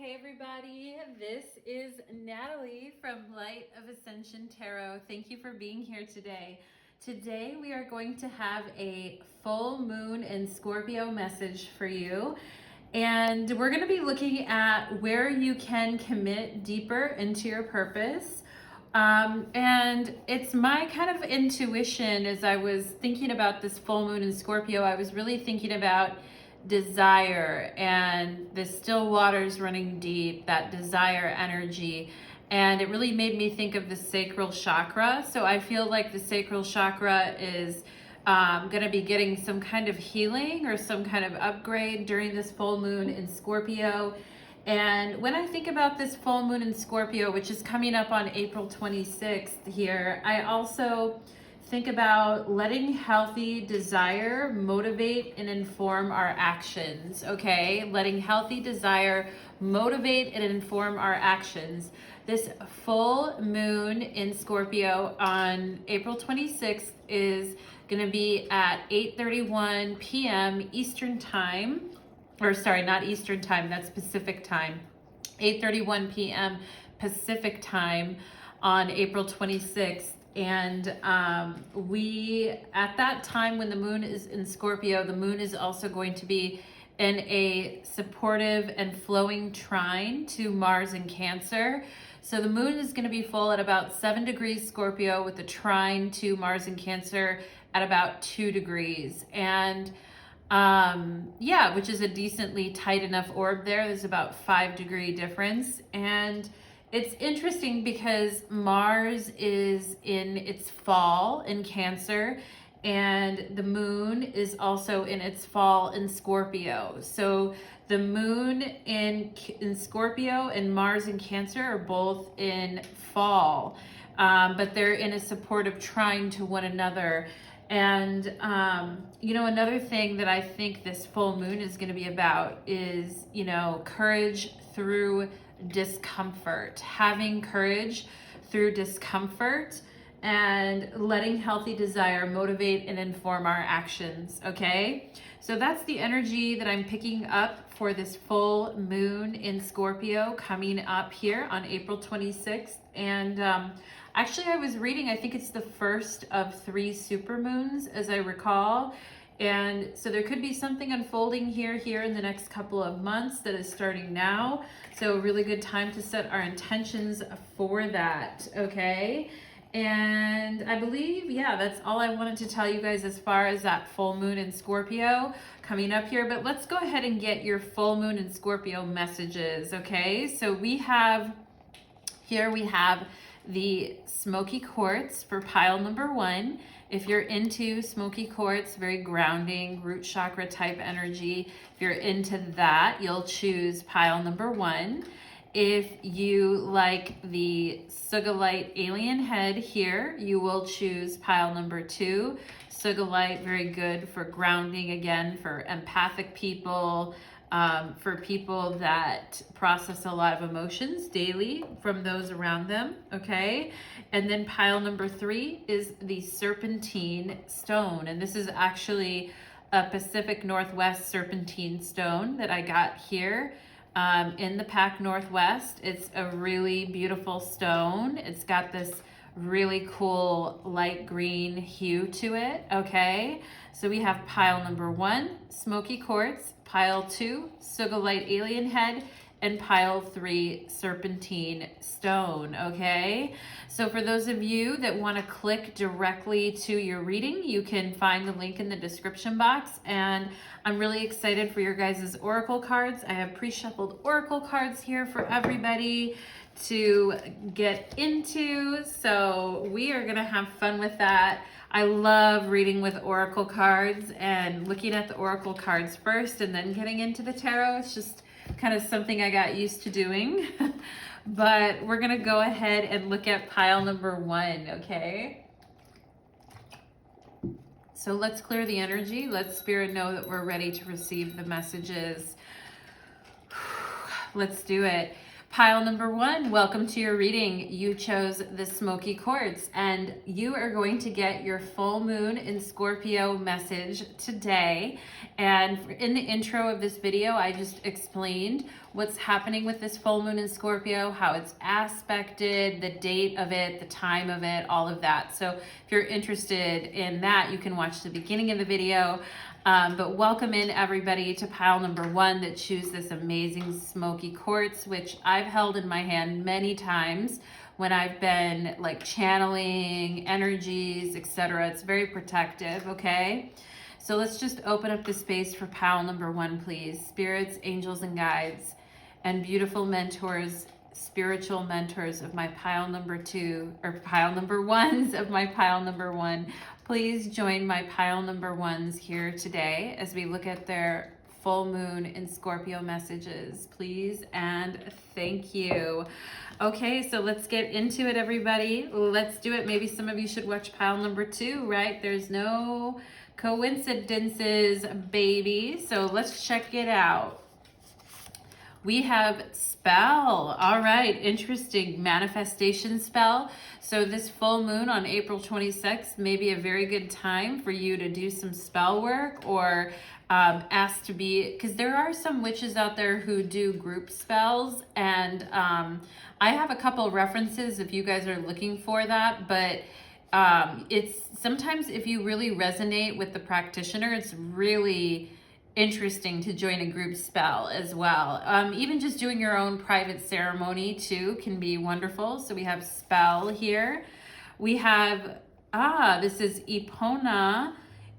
Hey everybody, this is Natalie from Light of Ascension Tarot. Thank you for being here today. Today we are going to have a full moon in Scorpio message for you. And we're going to be looking at where you can commit deeper into your purpose. And it's my kind of intuition as I was thinking about this full moon in Scorpio. I was really thinking about desire and the still waters running deep, that desire energy. And it really made me think of the sacral chakra. So I feel like the sacral chakra is going to be getting some kind of healing or some kind of upgrade during this full moon in Scorpio. And when I think about this full moon in Scorpio, which is coming up on April 26th here, I also think about letting healthy desire motivate and inform our actions, okay? Letting healthy desire motivate and inform our actions. This full moon in Scorpio on April 26th is going to be at 8:31 p.m. Eastern Time. Or sorry, not Eastern Time, that's Pacific Time. 8:31 p.m. Pacific Time on April 26th. And we, at that time when the moon is in Scorpio, the moon is also going to be in a supportive and flowing trine to Mars in Cancer. So the moon is going to be full at about 7 degrees Scorpio with a trine to Mars in Cancer at about 2 degrees. And yeah, which is a decently tight enough orb there. There's about 5-degree difference. And it's interesting because Mars is in its fall in Cancer and the moon is also in its fall in Scorpio. So the moon in Scorpio and Mars in Cancer are both in fall, but they're in a supportive trine to one another. And, you know, another thing that I think this full moon is going to be about is, you know, courage through discomfort, having courage through discomfort and letting healthy desire motivate and inform our actions. Okay. So that's the energy that I'm picking up for this full moon in Scorpio coming up here on April 26th. And, actually I was reading, I think it's the first of 3 supermoons as I recall. And so there could be something unfolding here in the next couple of months that is starting now. So a really good time to set our intentions for that, okay? And I believe, yeah, that's all I wanted to tell you guys as far as that full moon in Scorpio coming up here. But let's go ahead and get your full moon in Scorpio messages, okay? So we have the Smokey Quartz for pile number 1. If you're into Smokey Quartz, very grounding, root chakra type energy, if you're into that, you'll choose pile number 1. If you like the Sugilite alien head here, you will choose pile number 2. Sugilite, very good for grounding, again, for empathic people, for people that process a lot of emotions daily from those around them, okay? And then pile number 3 is the Serpentine stone. And this is actually a Pacific Northwest Serpentine stone that I got here in the Pac Northwest. It's a really beautiful stone. It's got this really cool light green hue to it, okay? So we have pile number 1, Smokey Quartz, pile 2, Sugilite alien head, and pile 3, Serpentine stone, okay? So for those of you that want to click directly to your reading, you can find the link in the description box. And I'm really excited for your guys' oracle cards. I have pre-shuffled oracle cards here for everybody to get into. So we are going to have fun with that. I love reading with oracle cards and looking at the oracle cards first and then getting into the tarot. It's just kind of something I got used to doing. But we're going to go ahead and look at pile number 1, okay? So let's clear the energy. Let Spirit know that we're ready to receive the messages. Let's do it. Pile number one, welcome to your reading. You chose the Smokey Quartz, and you are going to get your full moon in Scorpio message today. And in the intro of this video, I just explained what's happening with this full moon in Scorpio, how it's aspected, the date of it, the time of it, all of that. So if you're interested in that, you can watch the beginning of the video. But welcome in everybody to pile number one that choose this amazing Smokey Quartz, which I've held in my hand many times when I've been like channeling energies, etc. It's very protective, okay? So let's just open up the space for pile number one, please. Spirits, angels, and guides, and beautiful mentors, spiritual mentors of my pile number two, or pile number ones of my pile number one. Please join my pile number ones here today as we look at their full moon in Scorpio messages, please, and thank you. Okay, so let's get into it, everybody. Let's do it. Maybe some of you should watch pile number two, right? There's no coincidences, baby. So let's check it out. We have spell. All right, interesting manifestation spell. So this full moon on April 26th may be a very good time for you to do some spell work or ask to be, because there are some witches out there who do group spells, and I have a couple references if you guys are looking for that, but it's sometimes if you really resonate with the practitioner, it's really interesting to join a group spell as well. Even just doing your own private ceremony too can be wonderful. So we have spell here. We have, this is Epona,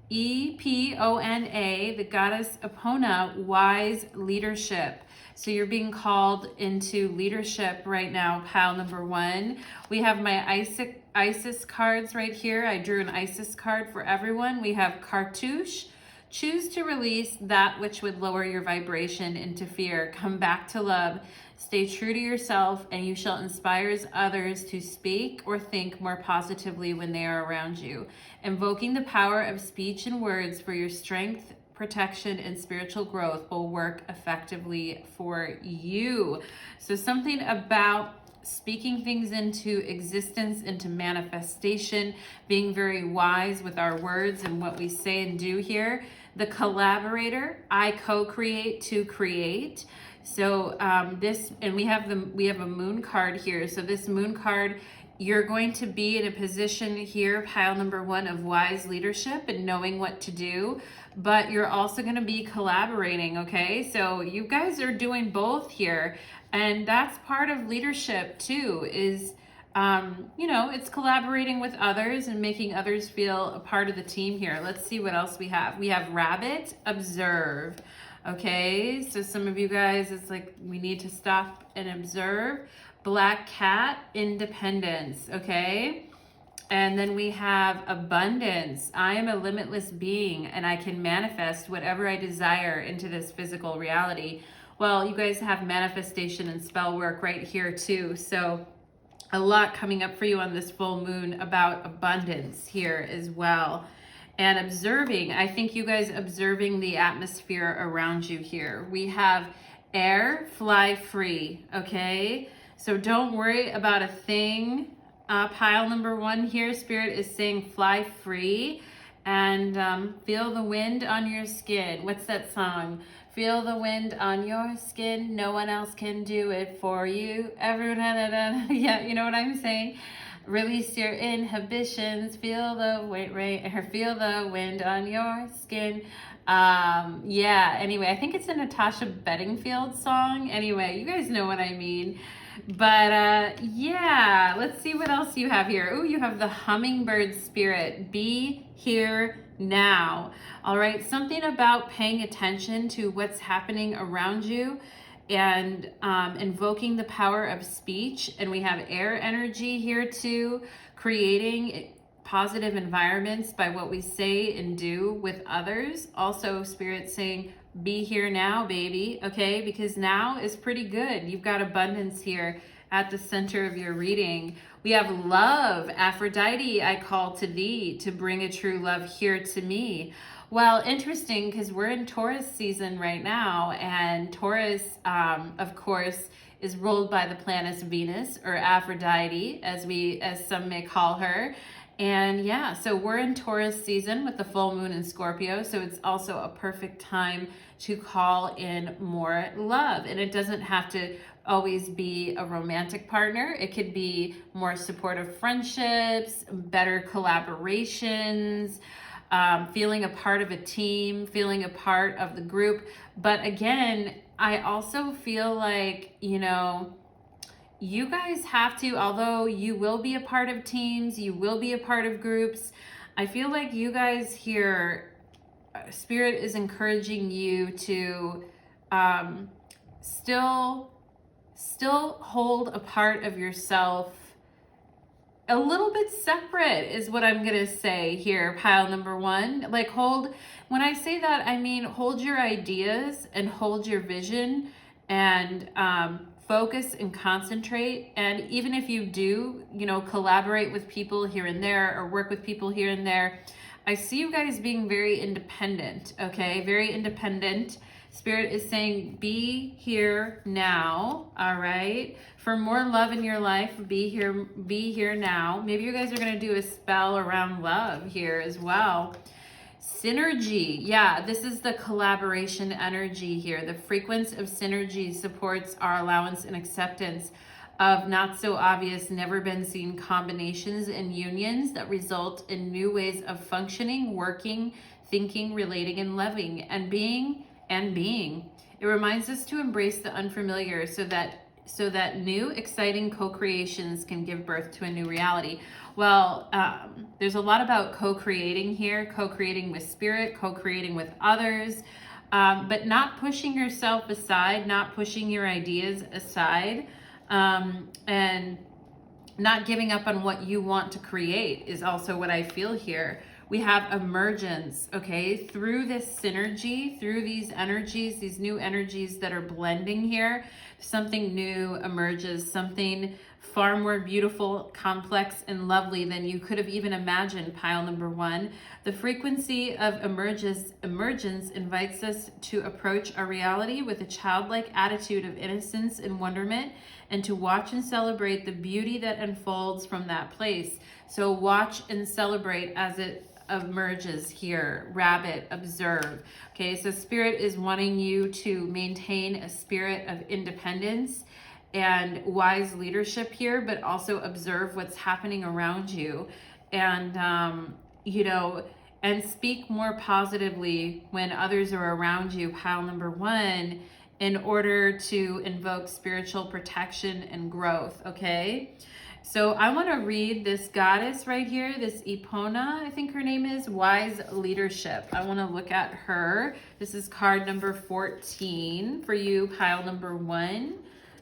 E-P-O-N-A, the goddess Epona, wise leadership. So you're being called into leadership right now, pile number one. We have my Isis cards right here. I drew an Isis card for everyone. We have Cartouche. Choose to release that which would lower your vibration into fear. Come back to love. Stay true to yourself, and you shall inspire others to speak or think more positively when they are around you. Invoking the power of speech and words for your strength, protection, and spiritual growth will work effectively for you. So something about speaking things into existence, into manifestation, being very wise with our words and what we say and do here. The collaborator, I co-create to create. So this, and we have a moon card here. So this moon card, you're going to be in a position here, pile number one, of wise leadership and knowing what to do, but you're also going to be collaborating, okay? So you guys are doing both here, and that's part of leadership too, is you know, it's collaborating with others and making others feel a part of the team here. Let's see what else we have. We have rabbit, observe. Okay, so some of you guys, it's like we need to stop and observe. Black cat, independence. Okay, and then we have abundance. I am a limitless being, and I can manifest whatever I desire into this physical reality. Well, you guys have manifestation and spell work right here too. So a lot coming up for you on this full moon about abundance here as well. And observing, I think you guys observing the atmosphere around you here. We have air, fly free, okay? So don't worry about a thing. Pile number one here, Spirit is saying fly free and feel the wind on your skin. What's that song? Feel the wind on your skin. No one else can do it for you. Everyone, yeah, you know what I'm saying? Release your inhibitions. Feel the feel the wind on your skin. Yeah. Anyway, I think it's a Natasha Bedingfield song. Anyway, you guys know what I mean. But yeah, let's see what else you have here. Oh, you have the hummingbird spirit. Be here now. All right, something about paying attention to what's happening around you and invoking the power of speech. And we have air energy here too, creating positive environments by what we say and do with others. Also, Spirit saying, be here now, baby, okay? Because now is pretty good. You've got abundance here at the center of your reading. We have love. Aphrodite, I call to thee to bring a true love here to me. Well, interesting, because we're in Taurus season right now, and Taurus, of course, is ruled by the planet Venus, or Aphrodite, as some may call her. And yeah, so we're in Taurus season with the full moon in Scorpio, so it's also a perfect time to call in more love. And it doesn't have to always be a romantic partner. It could be more supportive friendships, better collaborations, feeling a part of a team, feeling a part of the group. But again, I also feel like, you know, you guys have to, although you will be a part of teams, you will be a part of groups, I feel like you guys here, Spirit is encouraging you to still hold a part of yourself a little bit separate, is what I'm gonna say here, pile number one. Like, when I say that, I mean hold your ideas and hold your vision, and focus and concentrate. And even if you do, you know, collaborate with people here and there, or work with people here and there, I see you guys being very independent, okay? Very independent. Spirit is saying, be here now, all right? For more love in your life, be here now. Maybe you guys are gonna do a spell around love here as well. Synergy, yeah, this is the collaboration energy here. The frequency of synergy supports our allowance and acceptance of not so obvious, never been seen combinations and unions that result in new ways of functioning, working, thinking, relating, and loving, and being. It reminds us to embrace the unfamiliar so that new, exciting co-creations can give birth to a new reality. Well, there's a lot about co-creating here, co-creating with spirit, co-creating with others, but not pushing yourself aside, not pushing your ideas aside, and not giving up on what you want to create is also what I feel here. We have emergence, okay? Through this synergy, through these energies, these new energies that are blending here, something new emerges, something far more beautiful, complex, and lovely than you could have even imagined, pile number one. The frequency of emergence invites us to approach our reality with a childlike attitude of innocence and wonderment, and to watch and celebrate the beauty that unfolds from that place. So watch and celebrate as it emerges here. Rabbit, observe. Okay, so Spirit is wanting you to maintain a spirit of independence and wise leadership here, but also observe what's happening around you, and you know, and speak more positively when others are around you, pile number one, in order to invoke spiritual protection and growth, okay? So I want to read this goddess right here, this Epona, I think her name is, Wise Leadership. I want to look at her. This is card number 14 for you, pile number one.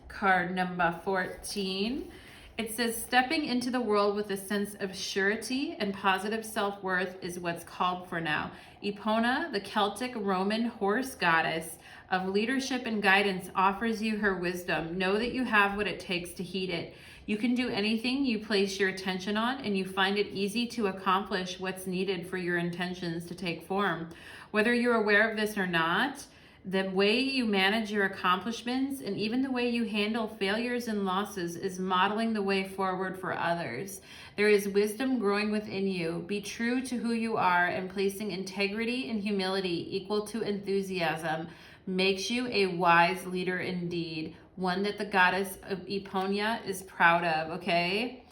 Card number 14. It says, stepping into the world with a sense of surety and positive self-worth is what's called for now. Epona, the Celtic Roman horse goddess of leadership and guidance, offers you her wisdom. Know that you have what it takes to heed it. You can do anything you place your attention on, and you find it easy to accomplish what's needed for your intentions to take form. Whether you're aware of this or not, the way you manage your accomplishments and even the way you handle failures and losses is modeling the way forward for others. There is wisdom growing within you. Be true to who you are, and placing integrity and humility equal to enthusiasm makes you a wise leader indeed, one that the goddess of Epona is proud of, okay?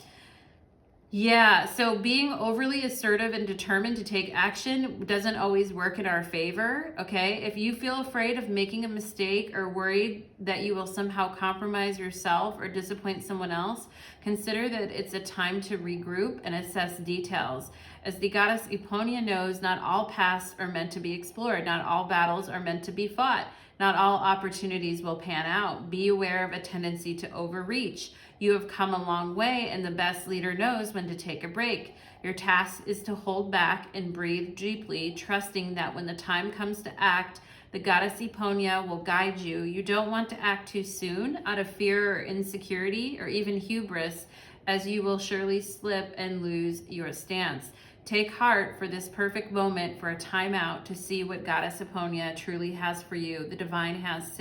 Yeah, so being overly assertive and determined to take action doesn't always work in our favor, okay? If you feel afraid of making a mistake or worried that you will somehow compromise yourself or disappoint someone else, consider that it's a time to regroup and assess details. As the goddess Epona knows, not all paths are meant to be explored. Not all battles are meant to be fought. Not all opportunities will pan out. Be aware of a tendency to overreach. You have come a long way, and the best leader knows when to take a break. Your task is to hold back and breathe deeply, trusting that when the time comes to act, the goddess Epona will guide you. You don't want to act too soon out of fear or insecurity or even hubris, as you will surely slip and lose your stance. Take heart for this perfect moment for a time out to see what goddess Epona truly has for you. The divine has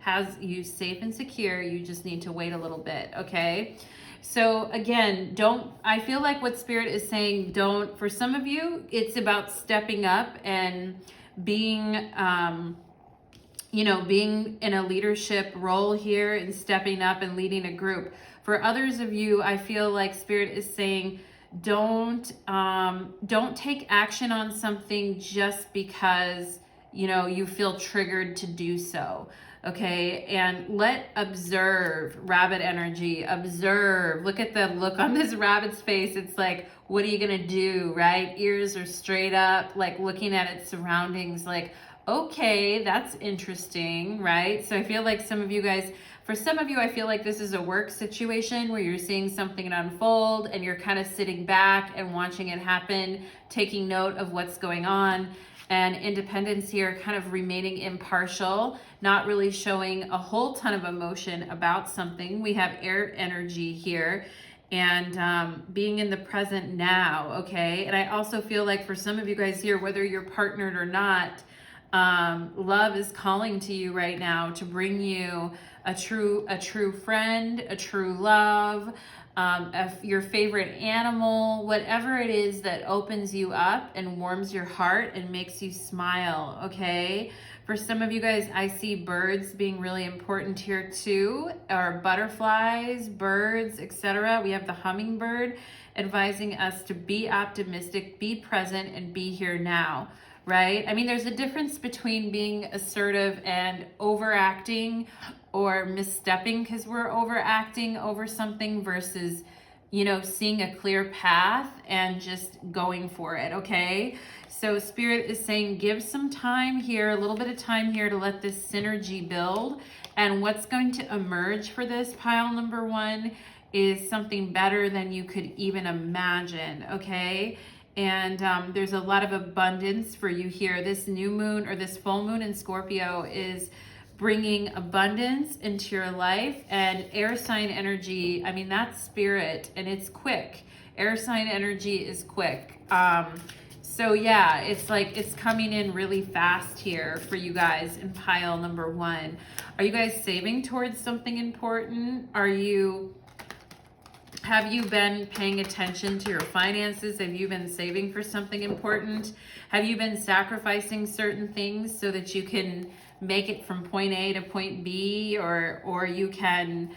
has you safe and secure. You just need to wait a little bit, okay? So again, I feel like what Spirit is saying, for some of you, it's about stepping up and being, being in a leadership role here and stepping up and leading a group. For others of you, I feel like Spirit is saying, don't take action on something just because, you feel triggered to do so. Okay, and observe, rabbit energy, observe. Look at the look on this rabbit's face. It's like, what are you gonna do, right? Ears are straight up, like looking at its surroundings, like, okay, that's interesting, right? So I feel like for some of you, I feel like this is a work situation where you're seeing something unfold and you're kind of sitting back and watching it happen, taking note of what's going on. And independence here, kind of remaining impartial, not really showing a whole ton of emotion about something. We have air energy here, and being in the present now, okay? And I also feel like for some of you guys here, whether you're partnered or not, love is calling to you right now to bring you a true friend, a true love, your favorite animal, whatever it is that opens you up and warms your heart and makes you smile, okay? For some of you guys, I see birds being really important here too, or butterflies, birds, etc. We have the hummingbird advising us to be optimistic, be present, and be here now, right? I mean, there's a difference between being assertive and overacting or misstepping because we're overacting over something versus, seeing a clear path and just going for it, okay? So Spirit is saying, give some time here, a little bit of time here to let this synergy build. And what's going to emerge for this pile number one is something better than you could even imagine, okay? And there's a lot of abundance for you here. This new moon or this full moon in Scorpio is bringing abundance into your life. And air sign energy, I mean, that's Spirit and it's quick. Air sign energy is quick. So yeah, it's like it's coming in really fast here for you guys in pile number one. Are you guys saving towards something important? Have you been paying attention to your finances? Have you been saving for something important? Have you been sacrificing certain things so that you can make it from point A to point B, or you can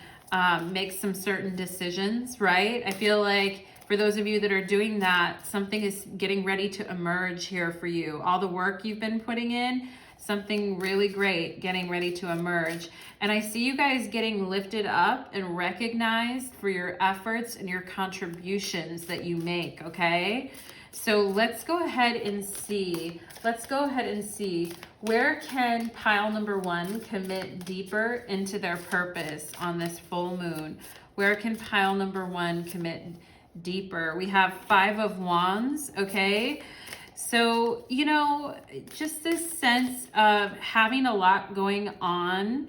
make some certain decisions, right? I feel like for those of you that are doing that, something is getting ready to emerge here for you. All the work you've been putting in, something really great getting ready to emerge. And I see you guys getting lifted up and recognized for your efforts and your contributions that you make, okay? So let's go ahead and see. Where can pile number one commit deeper into their purpose on this full moon? Where can pile number one commit deeper? We have 5 of Wands, okay? So, just this sense of having a lot going on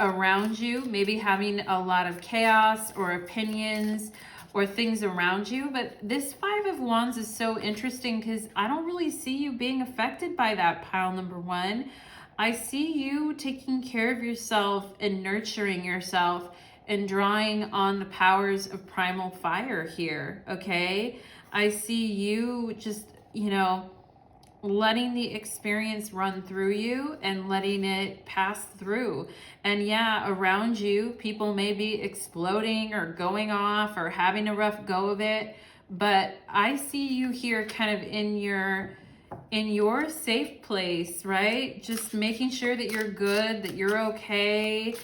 around you, maybe having a lot of chaos or opinions or things around you. But this 5 of Wands is so interesting because I don't really see you being affected by that, pile number one. I see you taking care of yourself and nurturing yourself and drawing on the powers of primal fire here, okay? I see you just, letting the experience run through you and letting it pass through. And yeah, around you, people may be exploding or going off or having a rough go of it, but I see you here kind of in your safe place, right? Just making sure that you're good, that you're okay,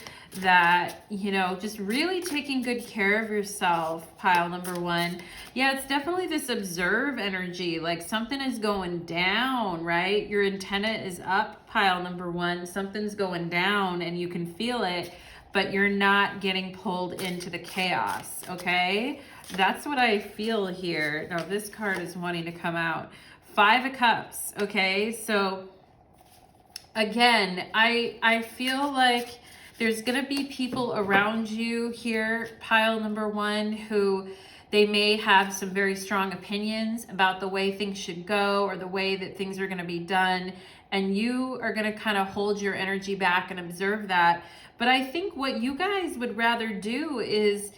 that, just really taking good care of yourself, pile number one. Yeah, it's definitely this observe energy, like something is going down, right? Your antenna is up, pile number one. Something's going down and you can feel it, but you're not getting pulled into the chaos, okay? That's what I feel here. Now, this card is wanting to come out. 5 of Cups, okay? So, again, I feel like there's going to be people around you here, pile number one, who they may have some very strong opinions about the way things should go or the way that things are going to be done. and you are going to kind of hold your energy back and observe that. But I think what you guys would rather do is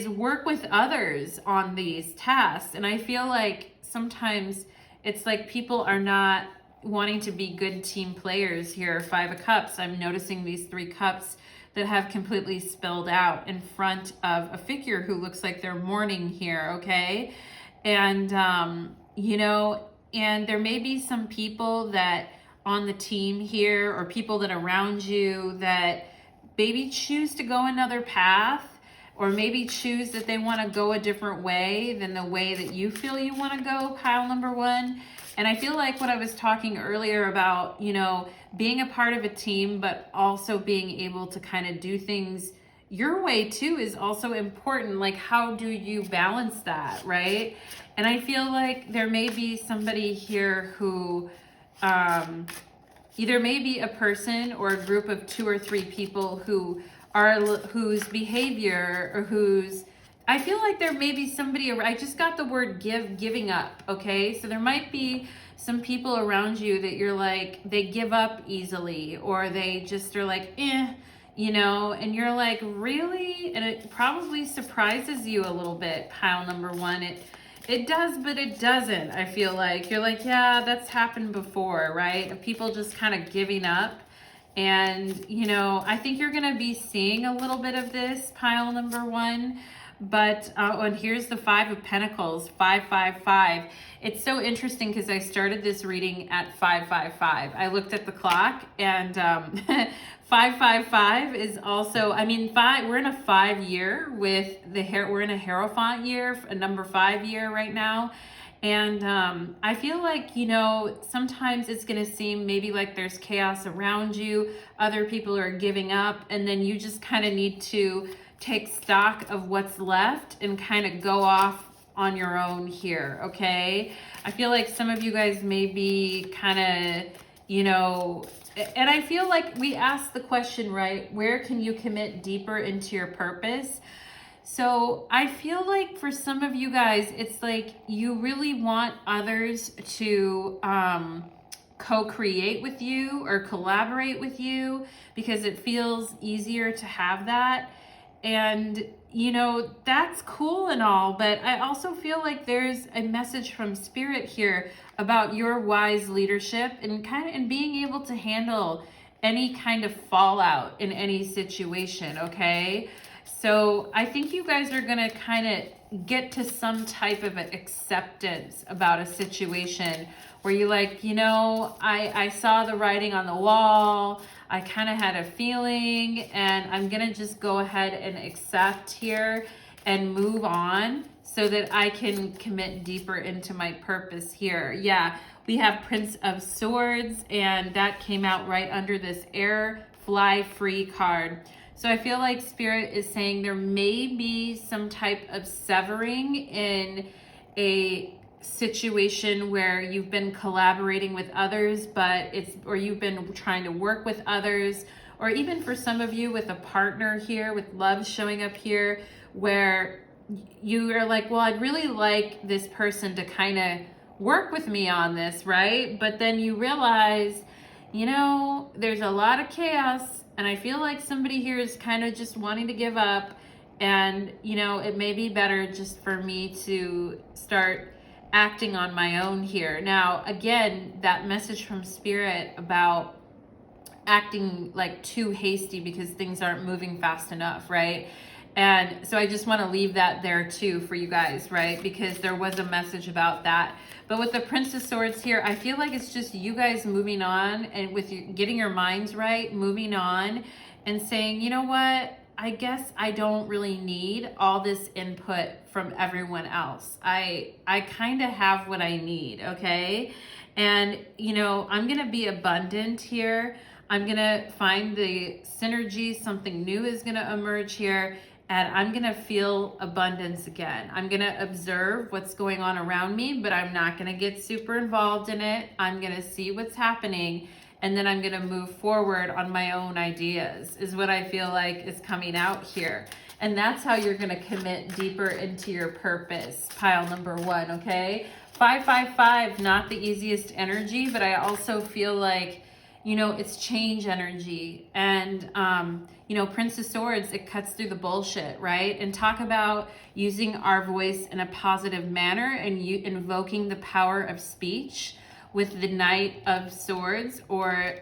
work with others on these tasks. And I feel like sometimes it's like people are not wanting to be good team players here. 5 of Cups. I'm noticing these 3 cups that have completely spilled out in front of a figure who looks like they're mourning here, okay? And, you know, and there may be some people that on the team here, or people that are around you, that maybe choose to go another path, or maybe choose that they want to go a different way than the way that you feel you want to go, pile number 1. And I feel like what I was talking earlier about, you know, being a part of a team, but also being able to kind of do things your way too is also important. Like, how do you balance that, right? And I feel like there may be somebody here who, either maybe a person or a group of 2 or 3 people whose behavior, or whose, I feel like there may be somebody, I just got the word giving up, okay? So there might be some people around you that you're like, they give up easily, or they just are like, you know, and you're like, really? And it probably surprises you a little bit, pile number 1. It does, but it doesn't. I feel like you're like, yeah, that's happened before, right? Of people just kind of giving up. And, you know, I think you're going to be seeing a little bit of this, pile number 1. But, and here's the 5 of Pentacles, 555. It's so interesting because I started this reading at 555. I looked at the clock, and 555 is also, I mean, we're in a 5 year with we're in a Hierophant year, a number 5 year right now. And I feel like, you know, sometimes it's going to seem maybe like there's chaos around you. Other people are giving up, and then you just kind of need to take stock of what's left and kind of go off on your own here, okay? I feel like some of you guys may be kind of, you know, and I feel like we asked the question, right? Where can you commit deeper into your purpose? So I feel like for some of you guys, it's like you really want others to co-create with you or collaborate with you, because it feels easier to have that. And, you know, that's cool and all, but I also feel like there's a message from Spirit here about your wise leadership and being able to handle any kind of fallout in any situation, okay? So I think you guys are going to kind of get to some type of an acceptance about a situation where you're like, you know, I saw the writing on the wall. I kind of had a feeling, and I'm going to just go ahead and accept here and move on so that I can commit deeper into my purpose here. Yeah, we have Prince of Swords, and that came out right under this air fly free card. So I feel like Spirit is saying there may be some type of severing in a situation where you've been collaborating with others, or you've been trying to work with others, or even for some of you with a partner here, with love showing up here, where you are like, well, I'd really like this person to kind of work with me on this, right? But then you realize, you know, there's a lot of chaos, and I feel like somebody here is kind of just wanting to give up, and, you know, it may be better just for me to start acting on my own here. Now, again, that message from Spirit about acting like too hasty because things aren't moving fast enough, right? And so I just want to leave that there too for you guys, right? Because there was a message about that. But with the Prince of Swords here, I feel like it's just you guys moving on, and with you getting your minds right, moving on and saying, you know what? I guess I don't really need all this input from everyone else. I kind of have what I need, okay? And, you know, I'm going to be abundant here. I'm going to find the synergy. Something new is going to emerge here, and I'm going to feel abundance again. I'm going to observe what's going on around me, but I'm not going to get super involved in it. I'm going to see what's happening, and then I'm going to move forward on my own ideas, is what I feel like is coming out here. And that's how you're going to commit deeper into your purpose, pile number 1, okay? 555, not the easiest energy, but I also feel like, you know, it's change energy. And, you know, Prince of Swords, it cuts through the bullshit, right? And talk about using our voice in a positive manner and you invoking the power of speech with the Knight of Swords or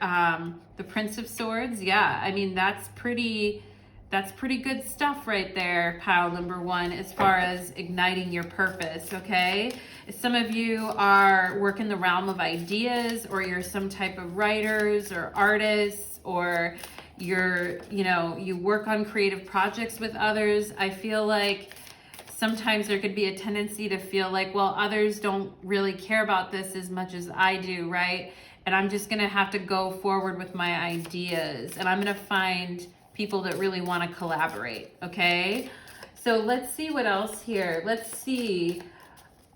the Prince of Swords. Yeah, I mean, that's pretty good stuff right there, pile number one, as far as igniting your purpose, okay? Some of you are working the realm of ideas, or you're some type of writers or artists, or you're, you know, you work on creative projects with others. I feel like sometimes there could be a tendency to feel like, well, others don't really care about this as much as I do, right? And I'm just gonna have to go forward with my ideas, and I'm gonna find people that really want to collaborate, okay? So let's see what else here. Let's see,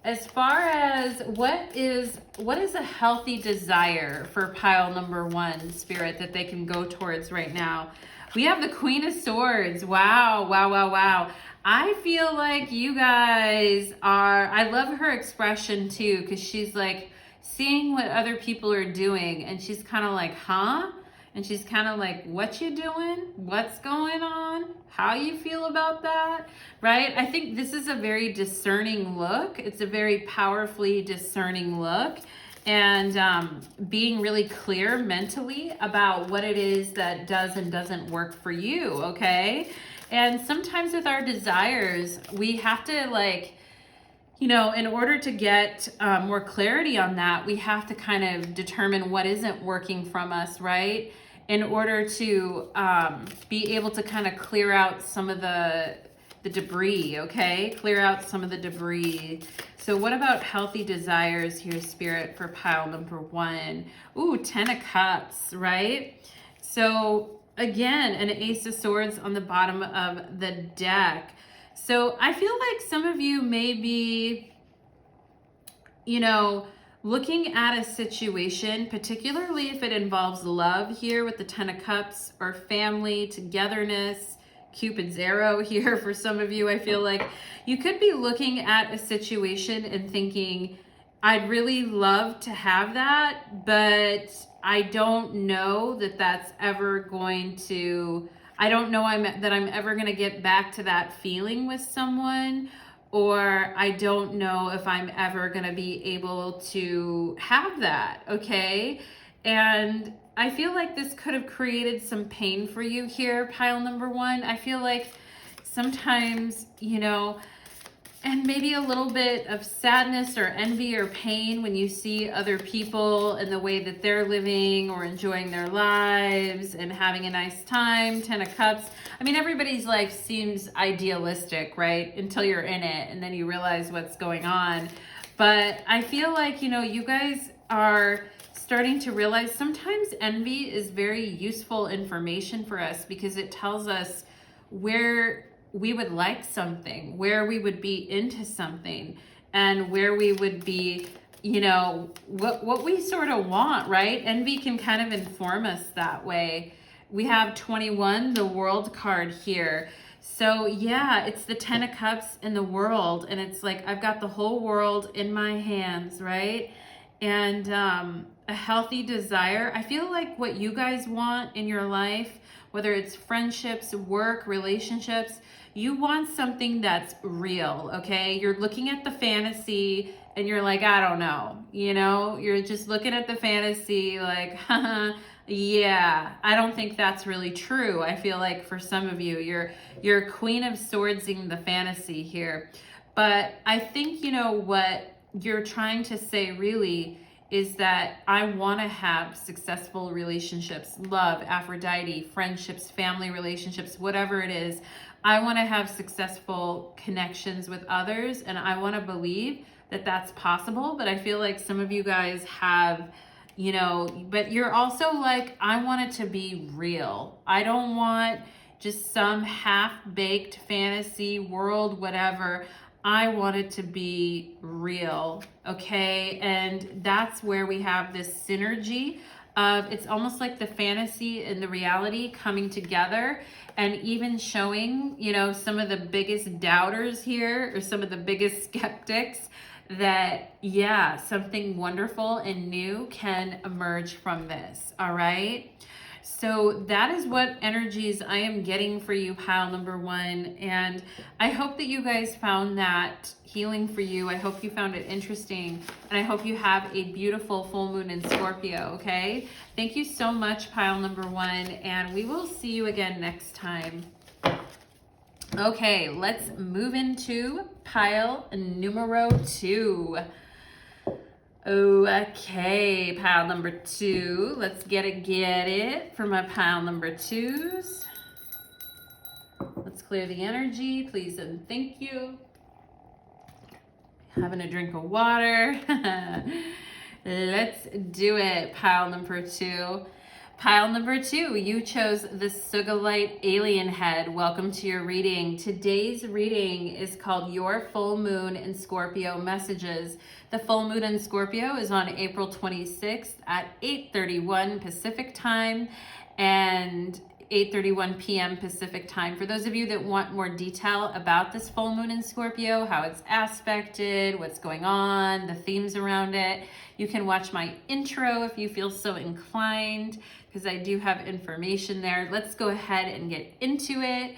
as far as what is a healthy desire for pile number one, Spirit, that they can go towards right now. We have the Queen of Swords. Wow, wow, wow, wow. I feel like you guys are, I love her expression too, because she's like seeing what other people are doing, and she's kind of like, huh? And she's kind of like, what you doing? What's going on? How you feel about that? Right? I think this is a very discerning look. It's a very powerfully discerning look. And being really clear mentally about what it is that does and doesn't work for you, okay? And sometimes with our desires, we have to, like, you know, in order to get more clarity on that, we have to kind of determine what isn't working from us, right? In order to be able to kind of clear out some of the debris, okay? Clear out some of the debris. So what about healthy desires here, Spirit, for pile number one? Ooh, 10 of Cups, right? So again, an Ace of Swords on the bottom of the deck. So I feel like some of you may be, you know, looking at a situation, particularly if it involves love here with the 10 of Cups, or family, togetherness, Cupid's arrow here for some of you. I feel like you could be looking at a situation and thinking, I'd really love to have that, but I don't know that that's ever going to, I don't know that I'm ever going to get back to that feeling with someone, or I don't know if I'm ever going to be able to have that, okay? And I feel like this could have created some pain for you here, pile number one. I feel like sometimes, you know, and maybe a little bit of sadness or envy or pain when you see other people and the way that they're living or enjoying their lives and having a nice time. 10 of Cups. I mean, everybody's life seems idealistic, right? Until you're in it and then you realize what's going on. But I feel like, you know, you guys are starting to realize sometimes envy is very useful information for us, because it tells us where we would like something, where we would be into something, and where we would be, you know, what we sort of want, right? Envy can kind of inform us that way. We have 21, the World card here. So yeah, it's the 10 of Cups in the World, and it's like, I've got the whole world in my hands, right? And a healthy desire. I feel like what you guys want in your life, whether it's friendships, work, relationships, you want something that's real, okay? You're looking at the fantasy and you're like, I don't know, you know? You're just looking at the fantasy like, yeah, I don't think that's really true. I feel like for some of you, you're Queen of Swordsing the fantasy here. But I think, you know, what you're trying to say really is that I want to have successful relationships, love, Aphrodite, friendships, family relationships, whatever it is. I want to have successful connections with others, and I want to believe that that's possible. But I feel like some of you guys have, you know, but you're also like, I want it to be real. I don't want just some half-baked fantasy world, whatever. I want it to be real, okay? And that's where we have this synergy of, it's almost like the fantasy and the reality coming together, and even showing, you know, some of the biggest doubters here, or some of the biggest skeptics, that, yeah, something wonderful and new can emerge from this, all right? So that is what energies I am getting for you, pile number one. And I hope that you guys found that healing for you. I hope you found it interesting. And I hope you have a beautiful full moon in Scorpio, okay? Thank you so much, pile number one. And we will see you again next time. Okay, let's move into pile numero two. Okay, pile number two. Let's get it for my pile number twos. Let's clear the energy, please and thank you. Having a drink of water. Let's do it, pile number two. Pile number two, you chose the Sugilite alien head. Welcome to your reading. Today's reading is called Your Full Moon in Scorpio Messages. The full moon in Scorpio is on April 26th at 8:31 Pacific time and 8:31 p.m. Pacific time. For those of you that want more detail about this full moon in Scorpio, how it's aspected, what's going on, the themes around it, you can watch my intro if you feel so inclined, because I do have information there. Let's go ahead and get into it.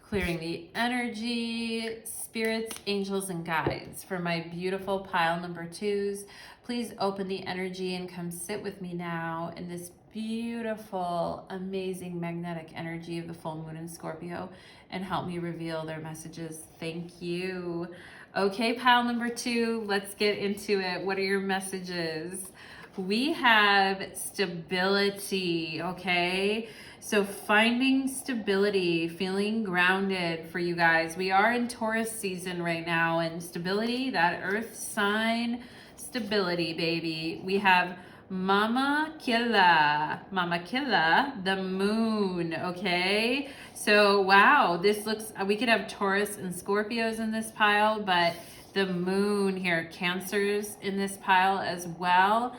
Clearing the energy, spirits, angels, and guides for my beautiful pile number twos. Please open the energy and come sit with me now in this beautiful, amazing magnetic energy of the full moon in Scorpio and help me reveal their messages. Thank you. Okay, pile number two, let's get into it. What are your messages? We have stability, okay? So finding stability, feeling grounded for you guys. We are in Taurus season right now, and stability, that earth sign, stability, baby. We have Mama Killa, the moon, okay? So, wow, this looks, we could have Taurus and Scorpios in this pile, but the moon here, Cancers in this pile as well.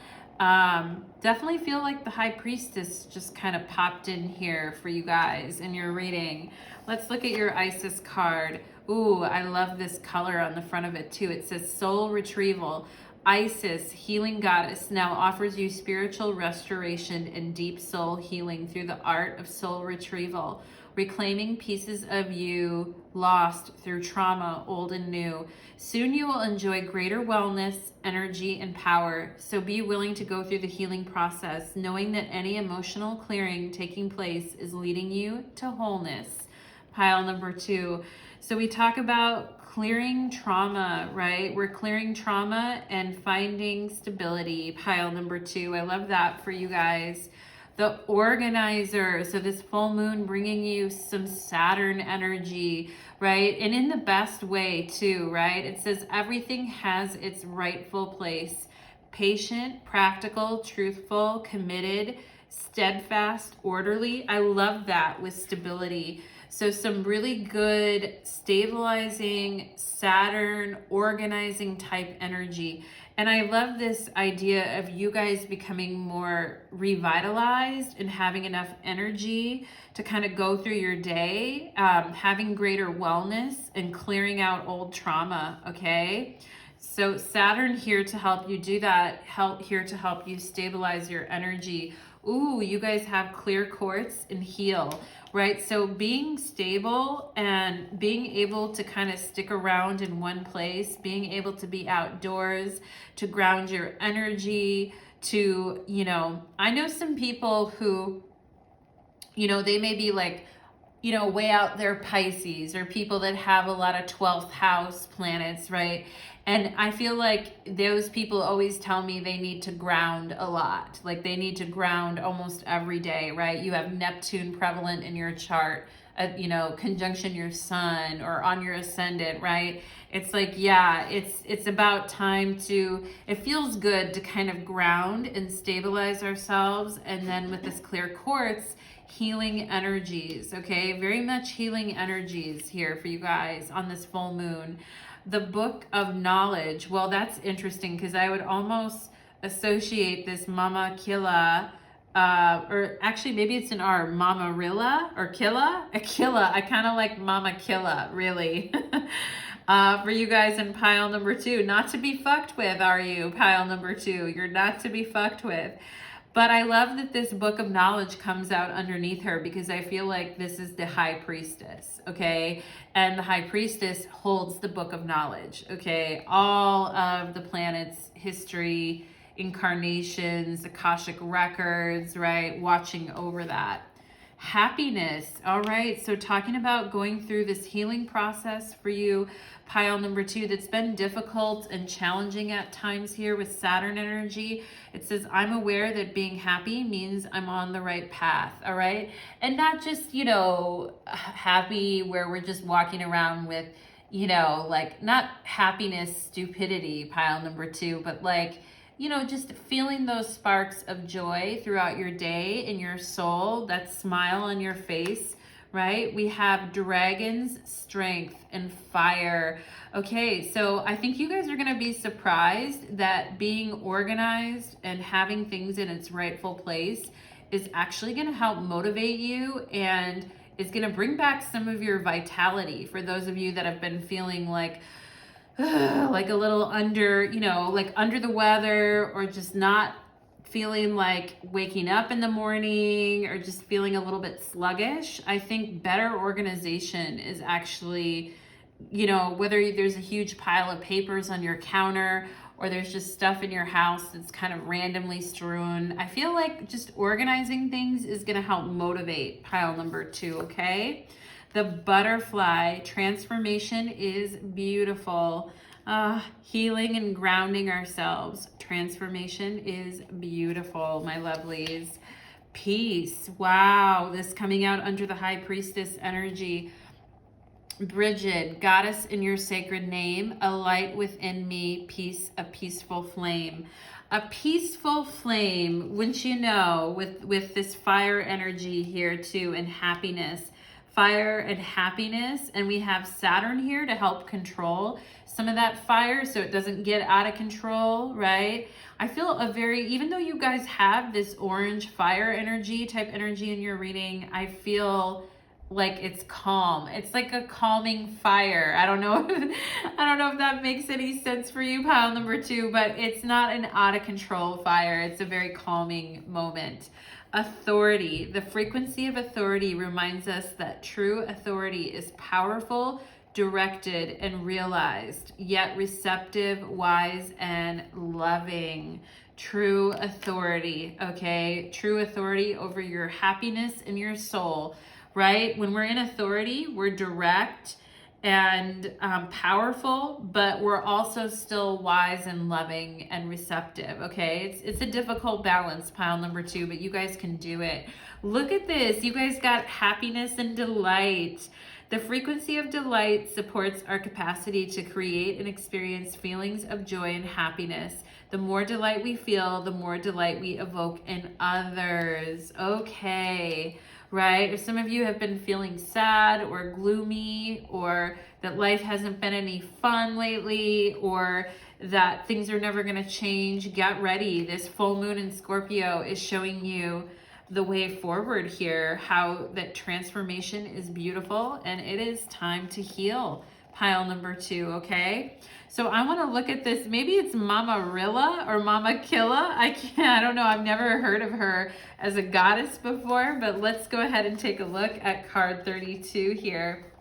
Definitely feel like the High Priestess just kind of popped in here for you guys in your reading. Let's look at your Isis card. Ooh, I love this color on the front of it too. It says Soul Retrieval. Isis, healing goddess, now offers you spiritual restoration and deep soul healing through the art of soul retrieval, reclaiming pieces of you lost through trauma, old and new. Soon you will enjoy greater wellness, energy, and power. So be willing to go through the healing process, knowing that any emotional clearing taking place is leading you to wholeness. Pile number two. So we talk about clearing trauma, right? We're clearing trauma and finding stability. Pile number two. I love that for you guys. The organizer. So this full moon bringing you some Saturn energy, right? And in the best way too, right? It says everything has its rightful place. Patient, practical, truthful, committed, steadfast, orderly. I love that with stability. So some really good stabilizing Saturn organizing type energy. And I love this idea of you guys becoming more revitalized and having enough energy to kind of go through your day, having greater wellness and clearing out old trauma, okay? So Saturn here to help you do that, here to help you stabilize your energy. Ooh, you guys have clear quartz and heal, right? So being stable and being able to kind of stick around in one place, being able to be outdoors, to ground your energy, to, you know, I know some people who, you know, they may be like, you know, way out there Pisces, or people that have a lot of 12th house planets, right? And I feel like those people always tell me they need to ground a lot. Like they need to ground almost every day, right? You have Neptune prevalent in your chart, you know, conjunction your sun or on your ascendant, right? It's like, yeah, it's about time to, it feels good to kind of ground and stabilize ourselves. And then with this clear quartz, healing energies, okay? Very much healing energies here for you guys on this full moon. The book of knowledge. Well, that's interesting because I would almost associate this Mama Killa, or actually maybe it's an R, Mama Rilla or Killa? Akilla. I kind of like Mama Killa, really. For you guys in pile number 2, not to be fucked with, are you? Pile number 2, you're not to be fucked with. But I love that this book of knowledge comes out underneath her, because I feel like this is the high priestess, okay? And the high priestess holds the book of knowledge, okay? All of the planets, history, incarnations, Akashic records, right? Watching over that. Happiness. All right. So talking about going through this healing process for you, pile number 2, that's been difficult and challenging at times here with Saturn energy. It says, I'm aware that being happy means I'm on the right path. All right. And not just, you know, happy where we're just walking around with, you know, like not happiness, stupidity, pile number 2, but like, you know, just feeling those sparks of joy throughout your day in your soul, that smile on your face, right? We have dragons, strength, and fire. Okay, so I think you guys are going to be surprised that being organized and having things in its rightful place is actually going to help motivate you and is going to bring back some of your vitality for those of you that have been feeling like a little under, you know, like under the weather, or just not feeling like waking up in the morning, or just feeling a little bit sluggish. I think better organization is actually, you know, whether there's a huge pile of papers on your counter or there's just stuff in your house that's kind of randomly strewn, I feel like just organizing things is going to help motivate pile number 2, okay? The butterfly, transformation is beautiful. Healing and grounding ourselves. Transformation is beautiful, my lovelies. Peace. Wow, this coming out under the high priestess energy. Bridget, goddess in your sacred name, a light within me, peace, a peaceful flame. A peaceful flame, wouldn't you know, with this fire energy here too, and happiness. Fire and happiness, and we have Saturn here to help control some of that fire so it doesn't get out of control, right? I feel a very, even though you guys have this orange fire energy type energy in your reading, I feel like it's calm. It's like a calming fire. I don't know if that makes any sense for you, pile number 2, but it's not an out of control fire. It's a very calming moment. Authority. The frequency of authority reminds us that true authority is powerful, directed, and realized, yet receptive, wise, and loving. True authority, okay? True authority over your happiness and your soul, right? When we're in authority, we're direct and powerful, but we're also still wise and loving and receptive, okay? It's a difficult balance, pile number 2, but you guys can do it. Look at this. You guys got happiness and delight. The frequency of delight supports our capacity to create and experience feelings of joy and happiness. The more delight we feel, the more delight we evoke in others. Okay. Right? If some of you have been feeling sad or gloomy, or that life hasn't been any fun lately, or that things are never going to change, get ready. This full moon in Scorpio is showing you the way forward here, how that transformation is beautiful and it is time to heal. Pile number 2, okay? So I want to look at this. Maybe it's Mama Rilla or Mama Killa. I don't know. I've never heard of her as a goddess before, but let's go ahead and take a look at card 32 here.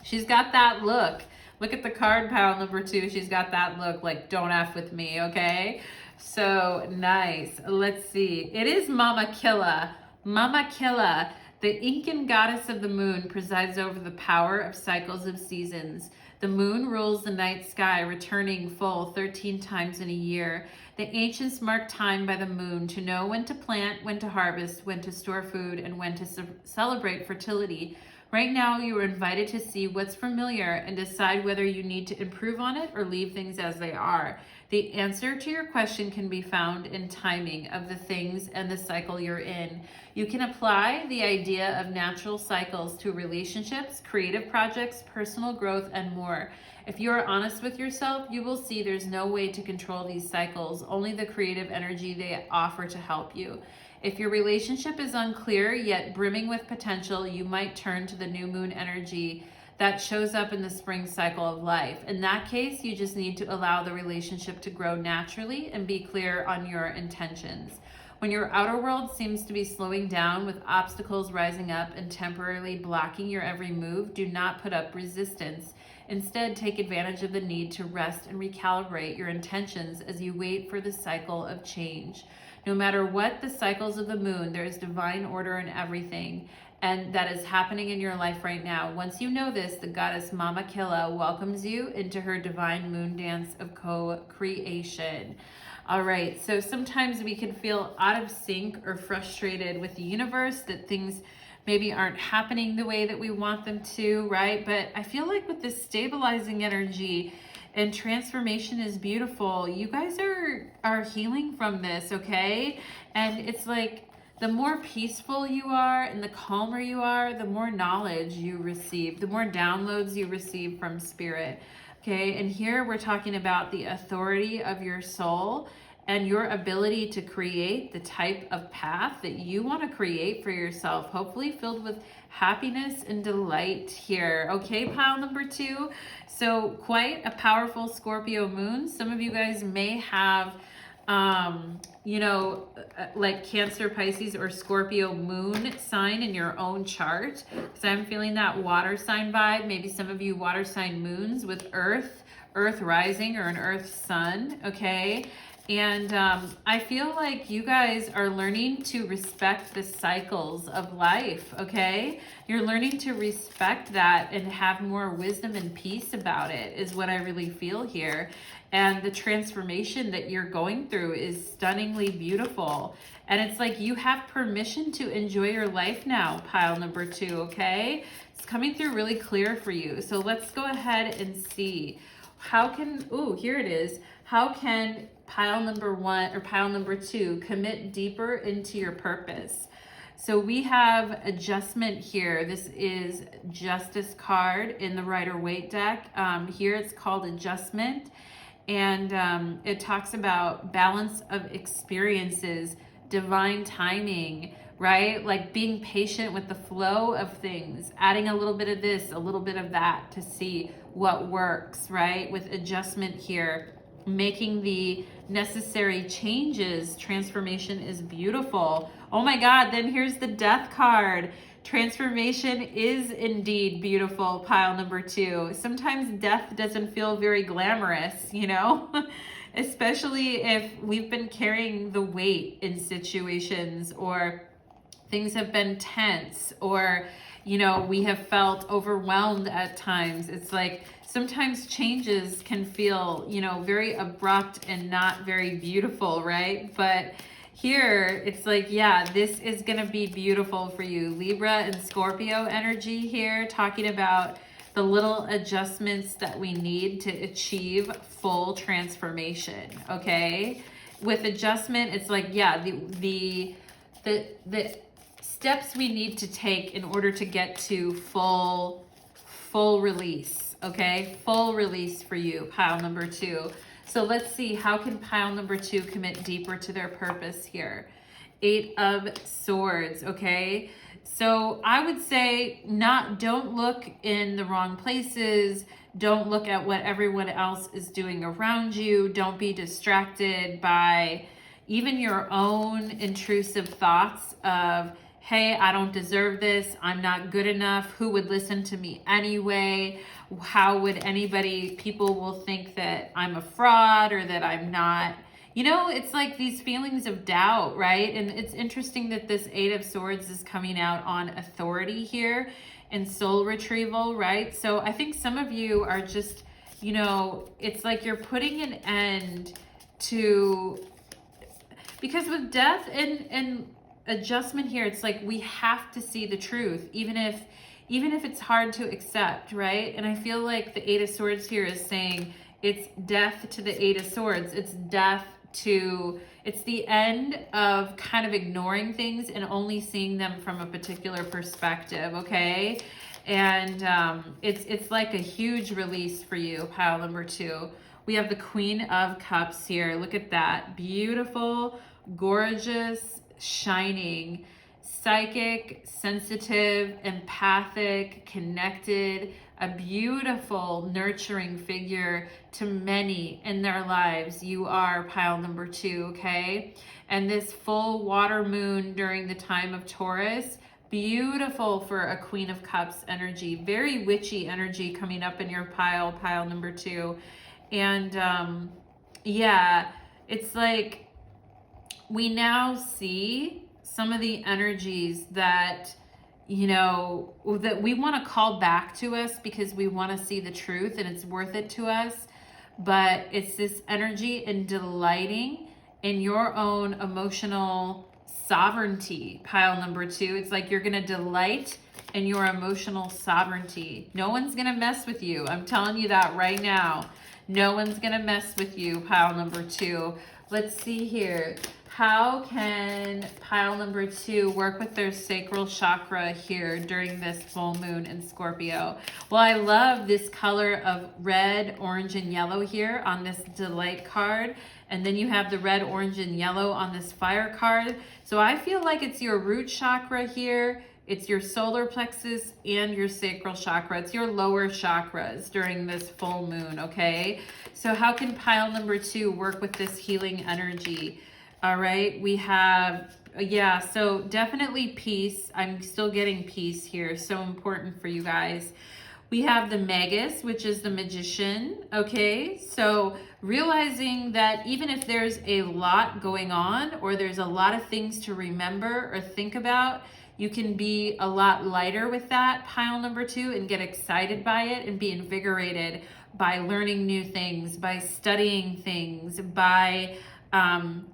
She's got that look. Look at the card, pile number 2. She's got that look like, don't F with me, okay? So nice. Let's see. It is Mama Killa. Mama Killa. The Incan goddess of the moon presides over the power of cycles of seasons. The moon rules the night sky, returning full 13 times in a year. The ancients marked time by the moon to know when to plant, when to harvest, when to store food, and when to celebrate fertility. Right now, you are invited to see what's familiar and decide whether you need to improve on it or leave things as they are. The answer to your question can be found in timing of the things and the cycle you're in. You can apply the idea of natural cycles to relationships, creative projects, personal growth, and more. If you are honest with yourself, you will see there's no way to control these cycles, only the creative energy they offer to help you. If your relationship is unclear yet brimming with potential, you might turn to the new moon energy that shows up in the spring cycle of life. In that case, you just need to allow the relationship to grow naturally and be clear on your intentions. When your outer world seems to be slowing down with obstacles rising up and temporarily blocking your every move, do not put up resistance. Instead, take advantage of the need to rest and recalibrate your intentions as you wait for the cycle of change. No matter what the cycles of the moon, there is divine order in everything, and that is happening in your life right now. Once you know this, the goddess Mama Killa welcomes you into her divine moon dance of co-creation. All right, so sometimes we can feel out of sync or frustrated with the universe, that things maybe aren't happening the way that we want them to, right? But I feel like with this stabilizing energy, and transformation is beautiful, you guys are healing from this, okay? And it's like, the more peaceful you are and the calmer you are, the more knowledge you receive, the more downloads you receive from spirit. Okay, and here we're talking about the authority of your soul and your ability to create the type of path that you want to create for yourself, hopefully filled with happiness and delight here. Okay, pile number 2. So quite a powerful Scorpio moon. Some of you guys may have you know, like Cancer, Pisces, or Scorpio moon sign in your own chart. So I'm feeling that water sign vibe. Maybe some of you water sign moons with earth rising, or an earth sun, okay? And I feel like you guys are learning to respect the cycles of life, okay? You're learning to respect that and have more wisdom and peace about it, is what I really feel here. And the transformation that you're going through is stunningly beautiful. And it's like you have permission to enjoy your life now, pile number 2, okay? It's coming through really clear for you. So let's go ahead and see. How can, ooh, here it is. How can pile number 1 or pile number 2 commit deeper into your purpose? So we have adjustment here. This is Justice card in the Rider-Waite deck. Here it's called adjustment. And it talks about balance of experiences, divine timing, right? Like being patient with the flow of things, adding a little bit of this, a little bit of that to see what works, right? With adjustment here, making the necessary changes. Transformation is beautiful. Oh my God, then here's the Death card. Transformation is indeed beautiful, pile number 2. Sometimes death doesn't feel very glamorous, you know, especially if we've been carrying the weight in situations, or things have been tense, or, you know, we have felt overwhelmed at times. It's like sometimes changes can feel, you know, very abrupt and not very beautiful, right? But here, it's like, yeah, this is going to be beautiful for you. Libra and Scorpio energy here, talking about the little adjustments that we need to achieve full transformation, okay? With adjustment, it's like, yeah, the steps we need to take in order to get to full release, okay? Full release for you, pile number 2. So let's see, how can pile number 2 commit deeper to their purpose here? 8 of Swords, okay? So I would say don't look in the wrong places. Don't look at what everyone else is doing around you. Don't be distracted by even your own intrusive thoughts of, hey, I don't deserve this. I'm not good enough. Who would listen to me anyway? How would people will think that I'm a fraud, or that I'm not, you know, it's like these feelings of doubt, right? And it's interesting that this 8 of Swords is coming out on authority here and soul retrieval, right? So I think some of you are just, you know, it's like you're putting an end to, because with death and adjustment here, it's like we have to see the truth, even if it's hard to accept, right? And I feel like the 8 of Swords here is saying it's death to the 8 of Swords. It's death to, it's the end of kind of ignoring things and only seeing them from a particular perspective, okay? And it's like a huge release for you, pile number 2. We have the Queen of Cups here. Look at that. Beautiful, gorgeous, shining, psychic, sensitive, empathic, connected, a beautiful, nurturing figure to many in their lives. You are pile number 2, okay? And this full water moon during the time of Taurus, beautiful for a Queen of Cups energy, very witchy energy coming up in your pile number 2. And yeah, it's like we now see some of the energies that, you know, that we want to call back to us because we want to see the truth and it's worth it to us. But it's this energy in delighting in your own emotional sovereignty, pile number 2. It's like you're going to delight in your emotional sovereignty. No one's going to mess with you. I'm telling you that right now. No one's going to mess with you, pile number 2. Let's see here. How can pile number 2 work with their sacral chakra here during this full moon in Scorpio? Well, I love this color of red, orange, and yellow here on this delight card. And then you have the red, orange, and yellow on this fire card. So I feel like it's your root chakra here. It's your solar plexus and your sacral chakra. It's your lower chakras during this full moon, okay? So how can pile number 2 work with this healing energy? All right, we have, yeah, so definitely peace. I'm still getting peace here. So important for you guys. We have the Magus, which is the magician, okay? So realizing that even if there's a lot going on or there's a lot of things to remember or think about, you can be a lot lighter with that, pile number 2, and get excited by it and be invigorated by learning new things, by studying things, by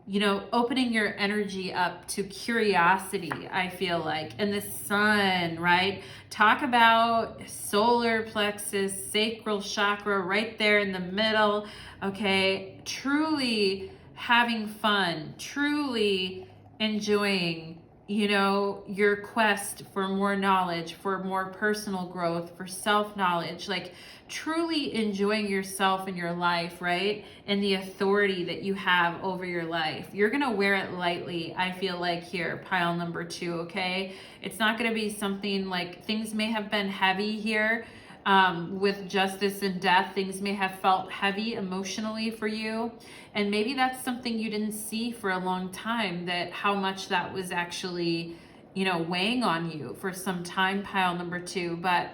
you know, opening your energy up to curiosity, I feel like. And the sun, right? Talk about solar plexus, sacral chakra right there in the middle, okay? Truly having fun, truly enjoying, you know, your quest for more knowledge, for more personal growth, for self-knowledge, like truly enjoying yourself and your life, right? And the authority that you have over your life. You're going to wear it lightly, I feel like here, pile number 2, okay? It's not going to be something like, things may have been heavy here with justice and death. Things may have felt heavy emotionally for you. And maybe that's something you didn't see for a long time, that how much that was actually, you know, weighing on you for some time, pile number 2. But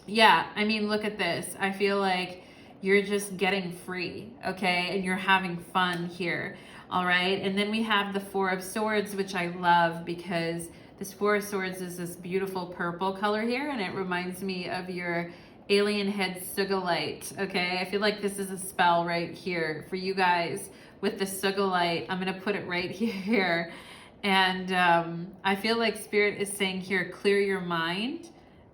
yeah, I mean, look at this. I feel like you're just getting free, okay? And you're having fun here, all right? And then we have the 4 of Swords, which I love because this 4 of Swords is this beautiful purple color here, and it reminds me of your alien head Sugilite, okay? I feel like this is a spell right here for you guys with the Sugilite. I'm going to put it right here. And I feel like Spirit is saying here, clear your mind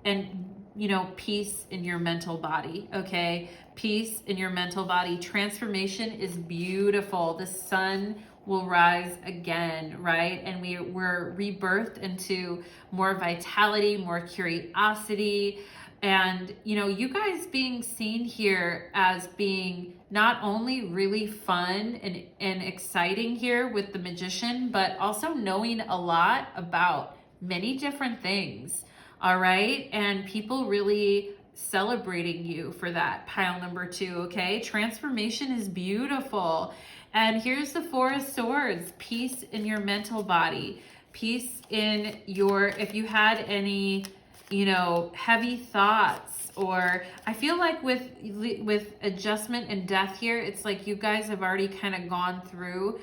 and, you know, peace in your mental body, okay? Peace in your mental body. Transformation is beautiful. The sun will rise again, right? And we're rebirthed into more vitality, more curiosity. And, you know, you guys being seen here as being not only really fun and exciting here with the magician, but also knowing a lot about many different things. All right. And people really celebrating you for that, pile number 2. Okay. Transformation is beautiful. And here's the 4 of Swords, peace in your mental body, peace in your, if you had any, you know, heavy thoughts, or I feel like with adjustment and death here, it's like you guys have already kind of gone through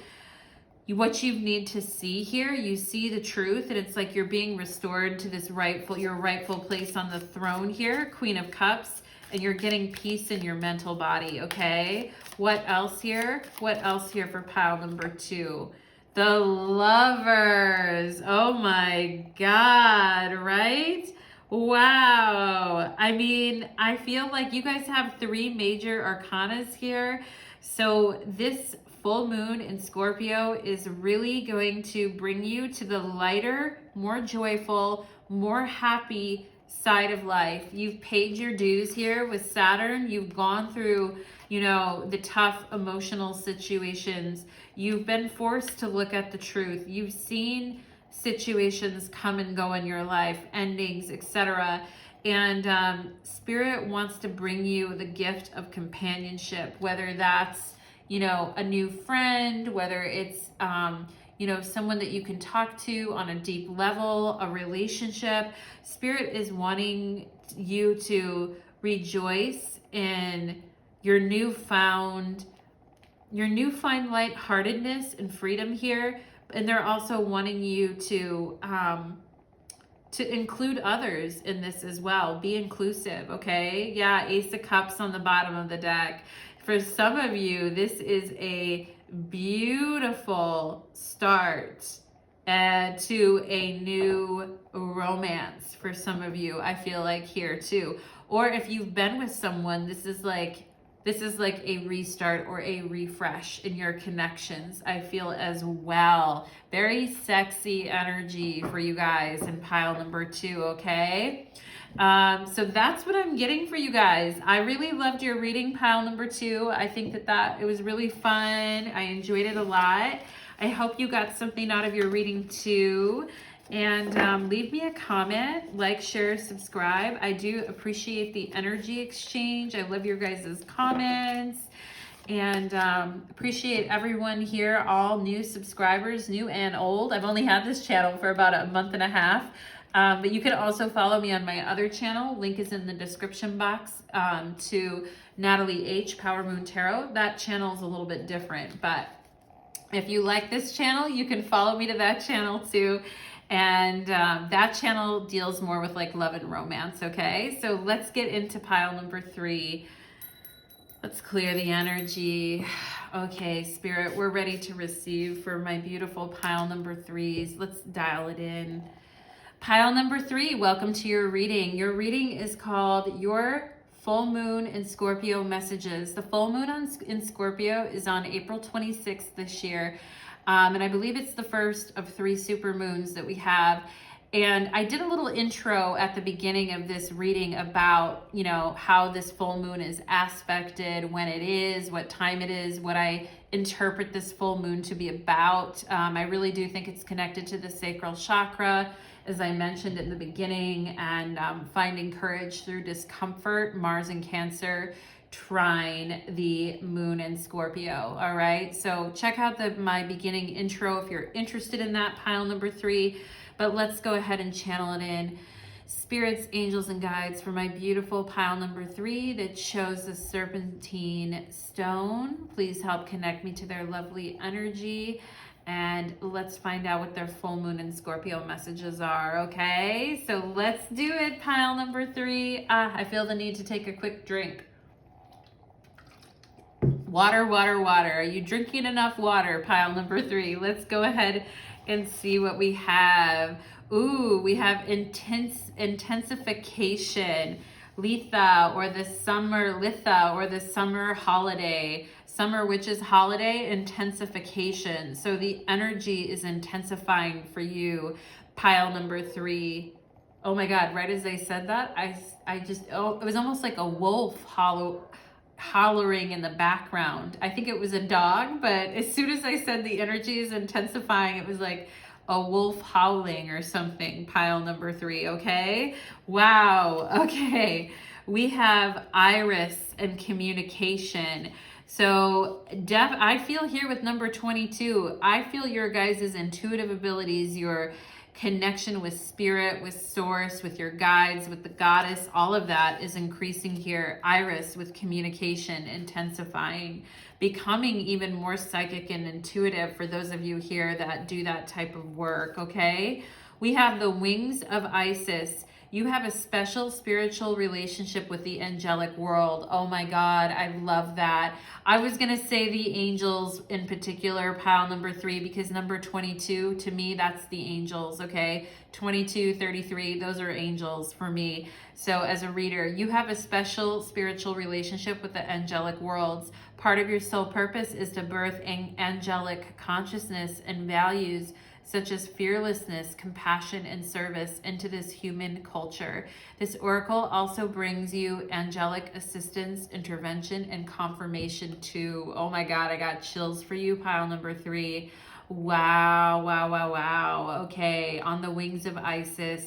what you need to see here. You see the truth, and it's like you're being restored to this your rightful place on the throne here, Queen of Cups, and you're getting peace in your mental body, okay? What else here? What else here for pile number 2? The Lovers. Oh my God, right? Wow. I mean, I feel like you guys have 3 major arcanas here. So this full moon in Scorpio is really going to bring you to the lighter, more joyful, more happy side of life. You've paid your dues here with Saturn. You've gone through, you know, the tough emotional situations. You've been forced to look at the truth. You've seen situations come and go in your life, endings, etc. And Spirit wants to bring you the gift of companionship, whether that's, you know, a new friend, whether it's, you know, someone that you can talk to on a deep level, a relationship. Spirit is wanting you to rejoice in your newfound lightheartedness and freedom here. And they're also wanting you to include others in this as well. Be inclusive, okay? Yeah, Ace of Cups on the bottom of the deck. For some of you, this is a beautiful start to a new romance for some of you, I feel like here too. Or if you've been with someone, this is like a restart or a refresh in your connections, I feel as well. Very sexy energy for you guys in pile number 2, okay? So that's what I'm getting for you guys. I really loved your reading, pile number 2. I think that it was really fun. I enjoyed it a lot. I hope you got something out of your reading too. And leave me a comment, like, share, subscribe. I do appreciate the energy exchange. I love your guys' comments. And appreciate everyone here, all new subscribers, new and old. I've only had this channel for about a month and a half. But you can also follow me on my other channel. Link is in the description box to Natalie H Tarot. That channel is a little bit different. But if you like this channel, you can follow me to that channel too. And that channel deals more with like love and romance, okay? So let's get into pile number 3. Let's clear the energy. Okay, Spirit, we're ready to receive for my beautiful pile number 3s. Let's dial it in. Pile number 3, welcome to your reading. Your reading is called Your Full Moon in Scorpio Messages. The full moon in Scorpio is on April 26th this year. And I believe it's the first of 3 super moons that we have. And I did a little intro at the beginning of this reading about, you know, how this full moon is aspected, when it is, what time it is, what I interpret this full moon to be about. I really do think it's connected to the sacral chakra, as I mentioned in the beginning, and finding courage through discomfort. Mars in Cancer trine the moon in Scorpio. All right, so check out my beginning intro if you're interested in that, pile number 3. But let's go ahead and channel it in. Spirits, angels, and guides for my beautiful pile number 3 that shows the Serpentine stone. Please help connect me to their lovely energy. And let's find out what their full moon in Scorpio messages are, okay? So let's do it, pile number 3. I feel the need to take a quick drink. Water, water, water. Are you drinking enough water, pile number 3? Let's go ahead and see what we have. Ooh, we have intensification, Litha, or the summer Litha, or the summer holiday. Summer witches holiday, intensification. So the energy is intensifying for you, pile number 3. Oh my God, right as I said that, I just, it was almost like a wolf hollering in the background. I think it was a dog, but as soon as I said the energy is intensifying, it was like a wolf howling or something, pile number 3, okay? Wow, okay. We have iris and communication. So I feel here with number 22, I feel your guys' intuitive abilities, your connection with spirit, with source, with your guides, with the goddess, all of that is increasing here. Iris with communication, intensifying, becoming even more psychic and intuitive for those of you here that do that type of work, okay? We have the wings of Isis. You have a special spiritual relationship with the angelic world. Oh my God, I love that. I was gonna say the angels in particular, pile number 3, because number 22, to me, that's the angels, okay? 22, 33, those are angels for me. So as a reader, you have a special spiritual relationship with the angelic worlds. Part of your soul purpose is to birth angelic consciousness and values such as fearlessness, compassion, and service into this human culture. This oracle also brings you angelic assistance, intervention, and confirmation too. Oh my God, I got chills for you, pile number 3. Wow, wow, wow, wow. Okay, on the wings of Isis,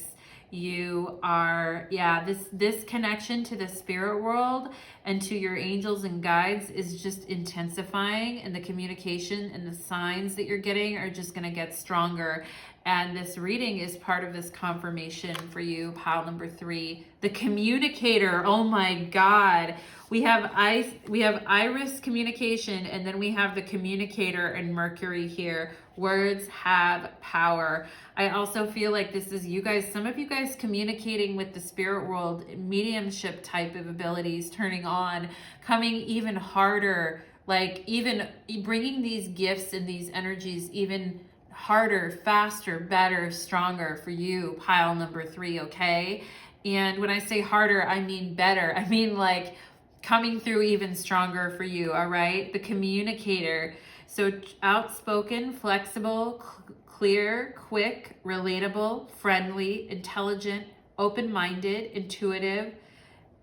you are, yeah, this connection to the spirit world and to your angels and guides is just intensifying, and the communication and the signs that you're getting are just going to get stronger. And this reading is part of this confirmation for you, pile number 3, the communicator. Oh my God. We have Iris communication, and then we have the communicator and Mercury here. Words have power. I also feel like this is you guys, some of you guys communicating with the spirit world, mediumship type of abilities turning on, coming even harder, like even bringing these gifts and these energies even harder, faster, better, stronger for you, pile number 3, okay? And when I say harder, I mean better. I mean like coming through even stronger for you, all right? The communicator. So outspoken, flexible, clear, quick, relatable, friendly, intelligent, open-minded, intuitive,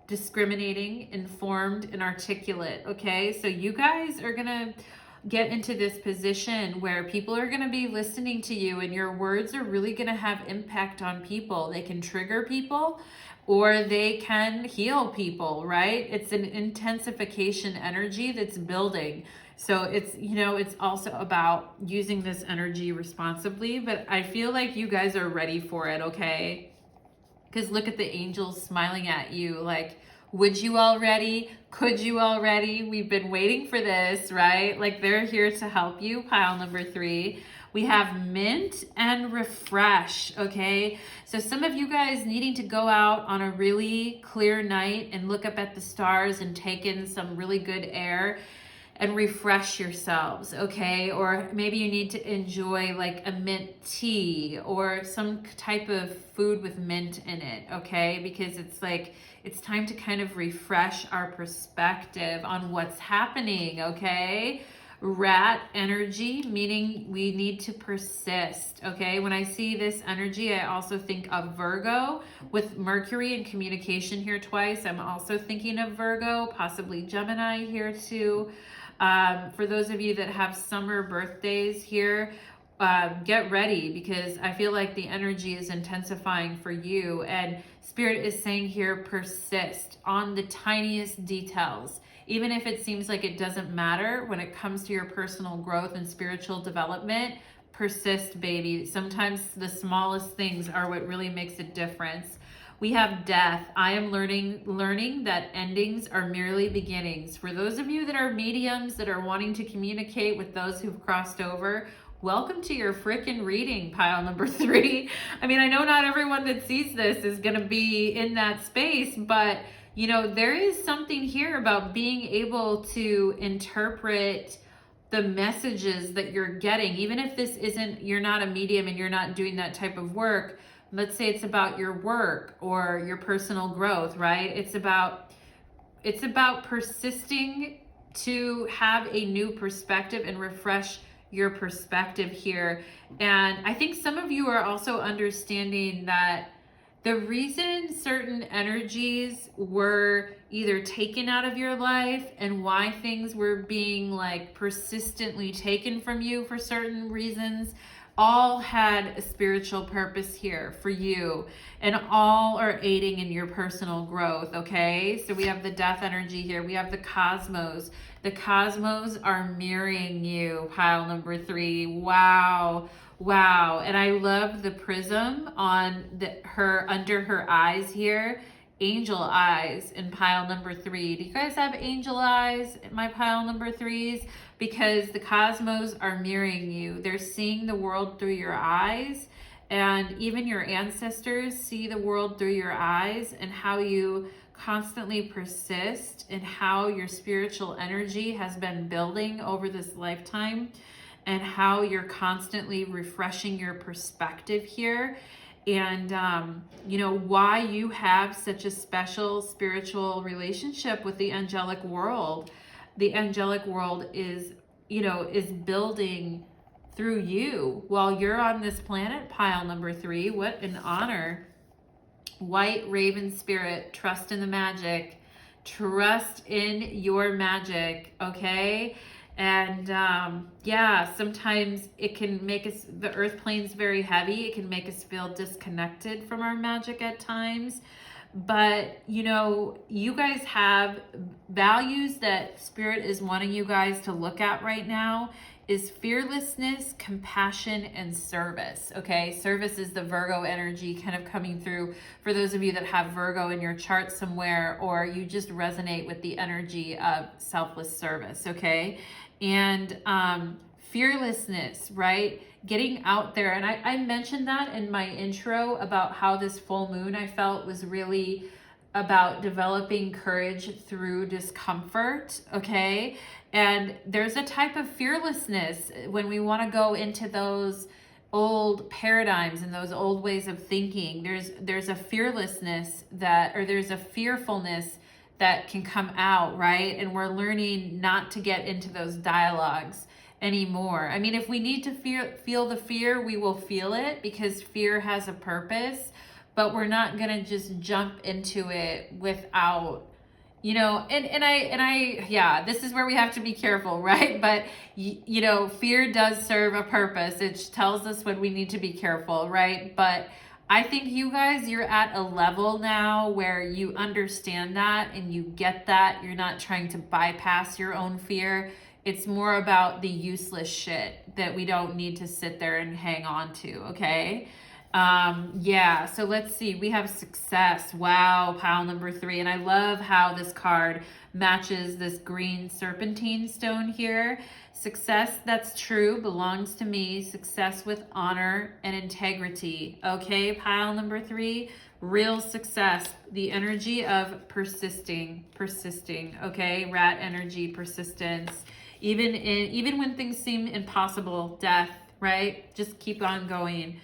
discriminating, informed, and articulate, okay? So you guys are gonna get into this position where people are gonna be listening to you, and your words are really gonna have impact on people. They can trigger people, or they can heal people, right? It's an intensification energy that's building. So it's, you know, it's also about using this energy responsibly, but I feel like you guys are ready for it, okay? Because look at the angels smiling at you like, would you already? Could you already? We've been waiting for this, right? Like they're here to help you, pile number 3. We have mint and refresh, okay? So some of you guys needing to go out on a really clear night and look up at the stars and take in some really good air and refresh yourselves, okay? Or maybe you need to enjoy like a mint tea or some type of food with mint in it, okay? Because it's like, it's time to kind of refresh our perspective on what's happening, okay? Rat energy, meaning we need to persist, okay? When I see this energy, I also think of Virgo with Mercury and communication here twice. I'm also thinking of Virgo, possibly Gemini here too. For those of you that have summer birthdays here, get ready, because I feel like the energy is intensifying for you, and Spirit is saying here, persist on the tiniest details. Even if it seems like it doesn't matter when it comes to your personal growth and spiritual development, persist, baby. Sometimes the smallest things are what really makes a difference. We have death. I am learning that endings are merely beginnings. For those of you that are mediums that are wanting to communicate with those who've crossed over, welcome to your frickin' reading, pile number 3. I mean, I know not everyone that sees this is going to be in that space, but you know, there is something here about being able to interpret the messages that you're getting, even if this isn't, you're not a medium and you're not doing that type of work. Let's say it's about your work or your personal growth, right? It's about persisting to have a new perspective and refresh your perspective here. And I think some of you are also understanding that the reason certain energies were either taken out of your life and why things were being like persistently taken from you for certain reasons, all had a spiritual purpose here for you, and all are aiding in your personal growth, okay? So we have the death energy here. We have the cosmos. The cosmos are mirroring you, pile number 3. Wow. Wow. And I love the prism on her under her eyes here. Angel eyes in pile number 3. Do you guys have angel eyes in my pile number 3s? Because the cosmos are mirroring you. They're seeing the world through your eyes, and even your ancestors see the world through your eyes, and how you constantly persist and how your spiritual energy has been building over this lifetime, and how you're constantly refreshing your perspective here. And you know, why you have such a special spiritual relationship with the angelic world. The angelic world is, you know, is building through you while you're on this planet, pile number 3. What an honor. White raven spirit, trust in the magic. Trust in your magic, okay? And yeah, sometimes it can make us, the earth plane's very heavy. It can make us feel disconnected from our magic at times. But, you know, you guys have values that Spirit is wanting you guys to look at right now is fearlessness, compassion, and service. Okay, service is the Virgo energy kind of coming through for those of you that have Virgo in your chart somewhere, or you just resonate with the energy of selfless service. Okay, and fearlessness, right? Getting out there. And I mentioned that in my intro about how this full moon I felt was really about developing courage through discomfort, okay? And there's a type of fearlessness when we want to go into those old paradigms and those old ways of thinking. There's a fearlessness that, or there's a fearfulness that can come out, right? And we're learning not to get into those dialogues anymore. I mean, if we need to feel the fear, we will feel it because fear has a purpose, but we're not going to just jump into it without, you know, and I, yeah, this is where we have to be careful, right? But, you know, fear does serve a purpose. It tells us when we need to be careful, right? But I think you guys, you're at a level now where you understand that and you get that. You're not trying to bypass your own fear. It's more about the useless shit that we don't need to sit there and hang on to, okay? Yeah, so let's see. We have success. Wow, pile number 3. And I love how this card matches this green serpentine stone here. Success that's true belongs to me. Success with honor and integrity. Okay, pile number 3. Real success. The energy of persisting. Okay, rat energy, persistence. Even when things seem impossible, death, right? Just keep on going.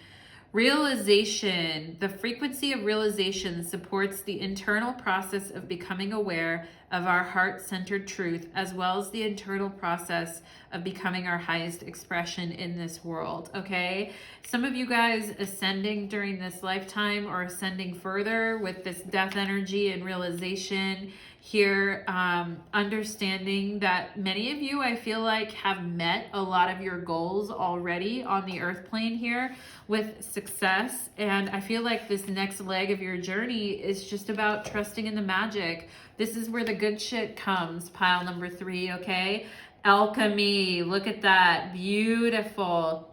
Realization. The frequency of realization supports the internal process of becoming aware of our heart-centered truth, as well as the internal process of becoming our highest expression in this world, okay? Some of you guys ascending during this lifetime or ascending further with this death energy and realization here, understanding that many of you, I feel like, have met a lot of your goals already on the earth plane here with success. And I feel like this next leg of your journey is just about trusting in the magic. This is where the good shit comes, pile number 3, okay? Alchemy, look at that, beautiful.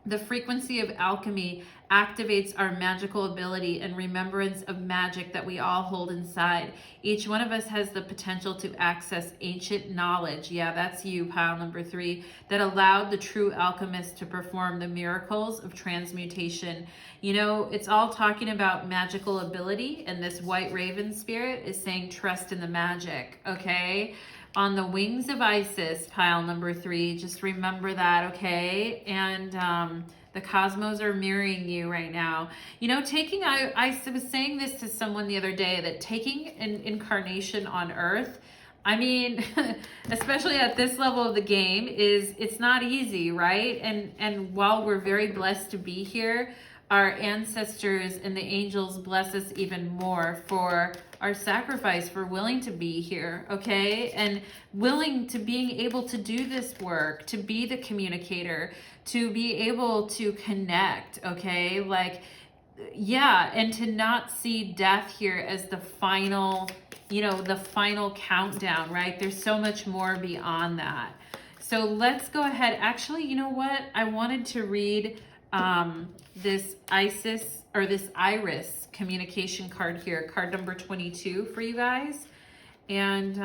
The frequency of alchemy activates our magical ability and remembrance of magic that we all hold inside. Each one of us has the potential to access ancient knowledge. Yeah, that's you, pile number 3, that allowed the true alchemist to perform the miracles of transmutation. You know, it's all talking about magical ability, and this white raven spirit is saying trust in the magic, okay? On the wings of Isis, pile number 3, just remember that, okay? And the cosmos are mirroring you right now. You know, I was saying this to someone the other day, that taking an incarnation on Earth, I mean, especially at this level of the game, it's not easy, right? And while we're very blessed to be here, our ancestors and the angels bless us even more for our sacrifice, for willing to be here, okay? And willing to being able to do this work, to be the communicator, to be able to connect, okay? Like, yeah, and to not see death here as the final, you know, the final countdown, right? There's so much more beyond that. So let's go ahead. Actually, you know what? I wanted to read this Iris communication card here, card number 22 for you guys. And,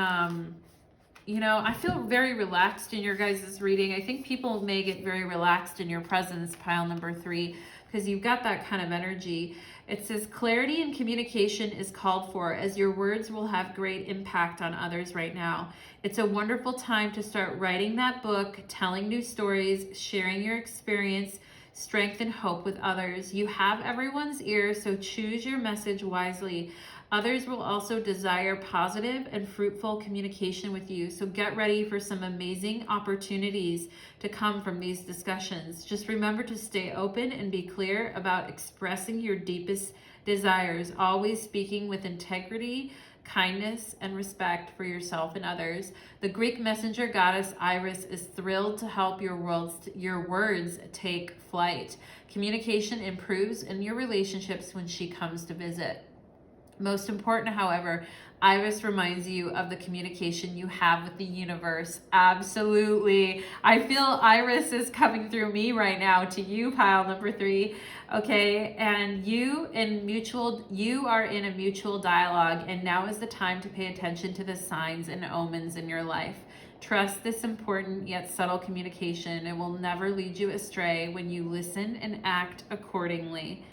you know, I feel very relaxed in your guys' reading. I think people may get very relaxed in your presence, pile number 3, because you've got that kind of energy. It says, clarity and communication is called for, as your words will have great impact on others right now. It's a wonderful time to start writing that book, telling new stories, sharing your experience, strength and hope with others. You have everyone's ear, so choose your message wisely. Others will also desire positive and fruitful communication with you, so get ready for some amazing opportunities to come from these discussions. Just remember to stay open and be clear about expressing your deepest desires, always speaking with integrity, kindness, and respect for yourself and others. The Greek messenger goddess Iris is thrilled to help your words take flight. Communication improves in your relationships when she comes to visit. Most important, however, Iris reminds you of the communication you have with the universe. Absolutely. I feel Iris is coming through me right now to you, pile number 3. Okay, and you are in a mutual dialogue, and now is the time to pay attention to the signs and omens in your life. Trust this important yet subtle communication. It will never lead you astray when you listen and act accordingly.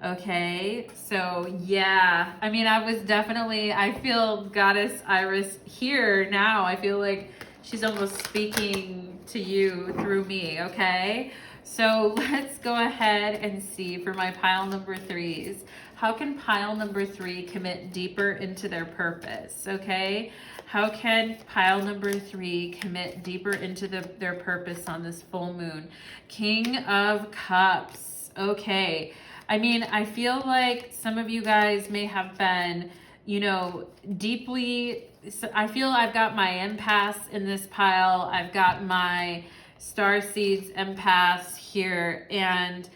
Okay, so yeah, I mean, I feel Goddess Iris here now. I feel like she's almost speaking to you through me, okay? So let's go ahead and see for my pile number 3s. How can pile number 3 commit deeper into their purpose, okay? How can pile number 3 commit deeper into their purpose on this full moon? King of Cups, okay. I mean, I feel like some of you guys may have been, you know, I feel I've got my empaths in this pile. I've got my starseeds empaths here and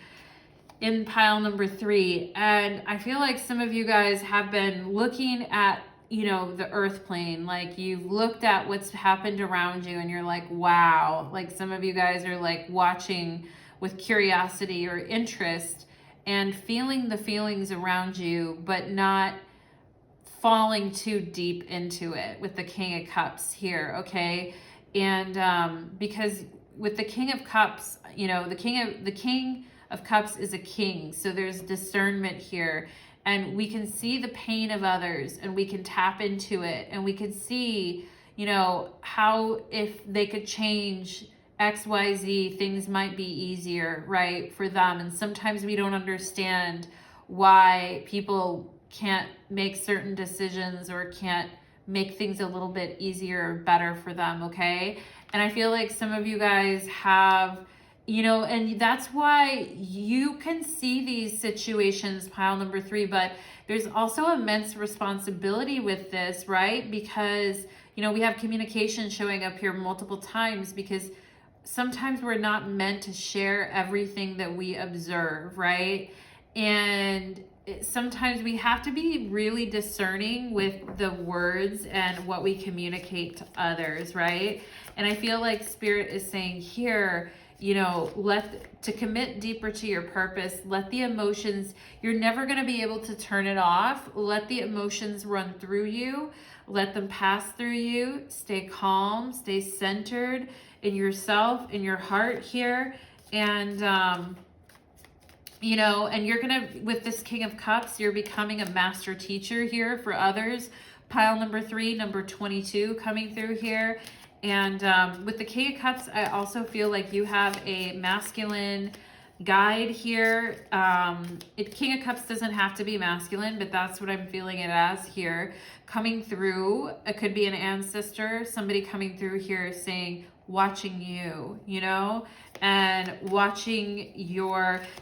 in pile number 3. And I feel like some of you guys have been looking at, you know, the earth plane. Like you've looked at what's happened around you and you're like, wow. Like some of you guys are like watching with curiosity or interest and feeling the feelings around you, but not falling too deep into it with the King of Cups here, okay? And because with the King of Cups, you know, the King of Cups is a king, so there's discernment here, and we can see the pain of others, and we can tap into it, and we can see, you know, how if they could change XYZ, things might be easier, right, for them. And sometimes we don't understand why people can't make certain decisions or can't make things a little bit easier or better for them, okay? And I feel like some of you guys have, you know, and that's why you can see these situations, pile number 3, but there's also immense responsibility with this, right? Because, you know, we have communication showing up here multiple times because sometimes we're not meant to share everything that we observe, right? And sometimes we have to be really discerning with the words and what we communicate to others, right? And I feel like Spirit is saying here, you know, to commit deeper to your purpose, let the emotions, you're never going to be able to turn it off. Let the emotions run through you. Let them pass through you. Stay calm, stay centered in yourself, in your heart here. And, you know, and you're going to, with this King of Cups, you're becoming a master teacher here for others. Pile number 3, number 22 coming through here. And with the King of Cups, I also feel like you have a masculine guide here. King of Cups doesn't have to be masculine, but that's what I'm feeling it as here. Coming through, it could be an ancestor, somebody coming through here saying, watching you, you know, and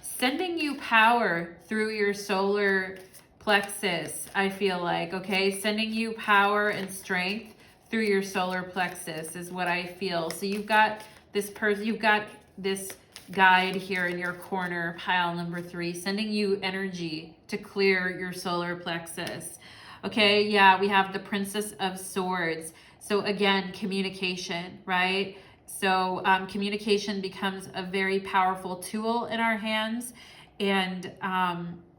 sending you power through your solar plexus, I feel like, okay? Sending you power and strength through your solar plexus is what I feel. So you've got this guide here in your corner, pile number 3, sending you energy to clear your solar plexus. Okay, yeah, we have the Princess of Swords. So again, communication, right? So communication becomes a very powerful tool in our hands. And,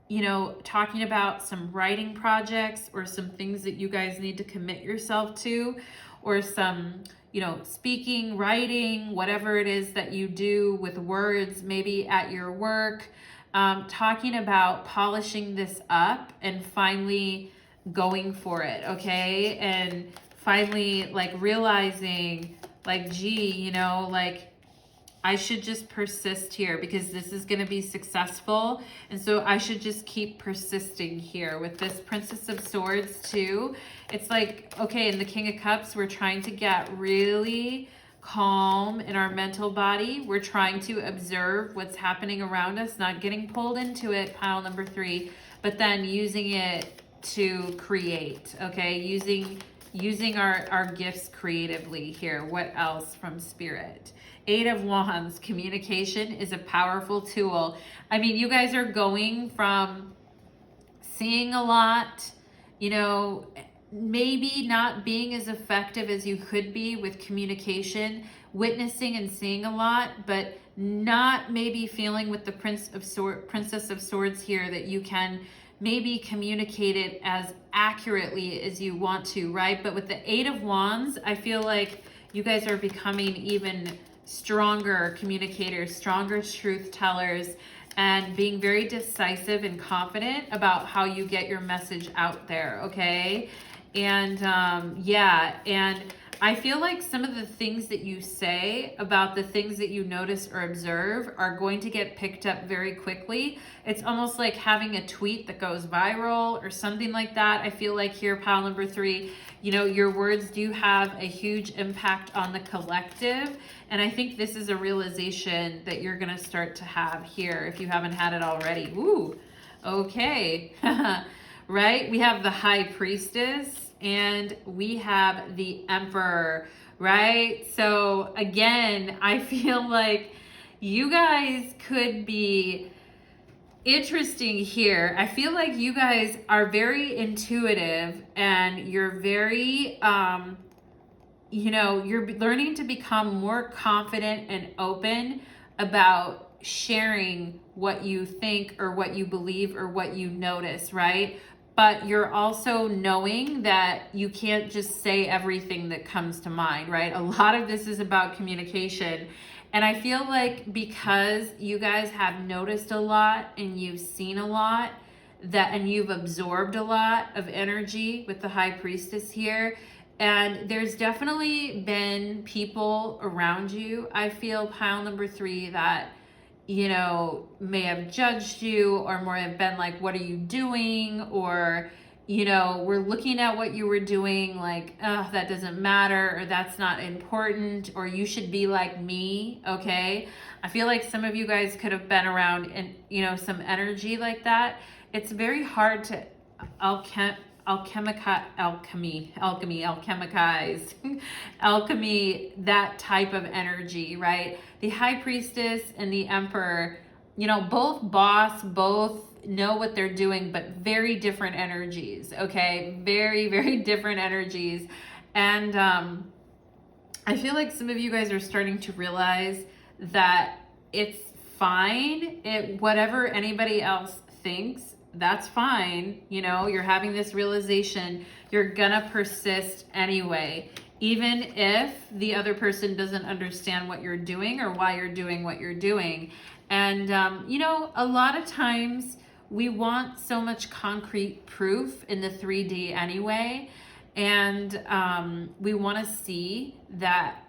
you know, talking about some writing projects or some things that you guys need to commit yourself to, or some, you know, speaking, writing, whatever it is that you do with words, maybe at your work, talking about polishing this up and finally going for it, okay? And finally, like, realizing, like, gee, you know, like, I should just persist here because this is going to be successful. And so I should just keep persisting here with this Princess of Swords too. It's like, okay, in the King of Cups, we're trying to get really calm in our mental body. We're trying to observe what's happening around us, not getting pulled into it, pile number 3, but then using it to create, okay? Using our gifts creatively here. What else from Spirit? Eight of Wands, communication is a powerful tool. I mean, you guys are going from seeing a lot, you know, maybe not being as effective as you could be with communication, witnessing and seeing a lot, but not maybe feeling with the Princess of Swords here that you can maybe communicate it as accurately as you want to, right? But with the Eight of Wands, I feel like you guys are becoming even stronger communicators, stronger truth tellers, and being very decisive and confident about how you get your message out there, okay? And yeah, and I feel like some of the things that you say about the things that you notice or observe are going to get picked up very quickly. It's almost like having a tweet that goes viral or something like that. I feel like here, pile number 3, you know, your words do have a huge impact on the collective. And I think this is a realization that you're going to start to have here if you haven't had it already. Ooh, okay. Right? We have the High Priestess and we have the Emperor, right? So again, I feel like you guys could be interesting here. I feel like you guys are very intuitive and you're very, you know, you're learning to become more confident and open about sharing what you think or what you believe or what you notice, right? But you're also knowing that you can't just say everything that comes to mind, right? A lot of this is about communication. And I feel like because you guys have noticed a lot and you've seen a lot, and you've absorbed a lot of energy with the High Priestess here, and there's definitely been people around you, I feel, pile number 3, that, you know, may have judged you or more have been like, what are you doing? Or, you know, we're looking at what you were doing like, oh, that doesn't matter, or that's not important, or you should be like me, okay? I feel like some of you guys could have been around and, you know, some energy like that. It's very hard to alchemize that type of energy, right? The High Priestess and the Emperor, you know, both boss, both know what they're doing, but very different energies, okay? Very, very different energies. And I feel like some of you guys are starting to realize that it's fine. Whatever anybody else thinks, that's fine. You know, you're having this realization, you're gonna persist anyway, even if the other person doesn't understand what you're doing or why you're doing what you're doing. And, you know, a lot of times we want so much concrete proof in the 3D anyway. And we want to see that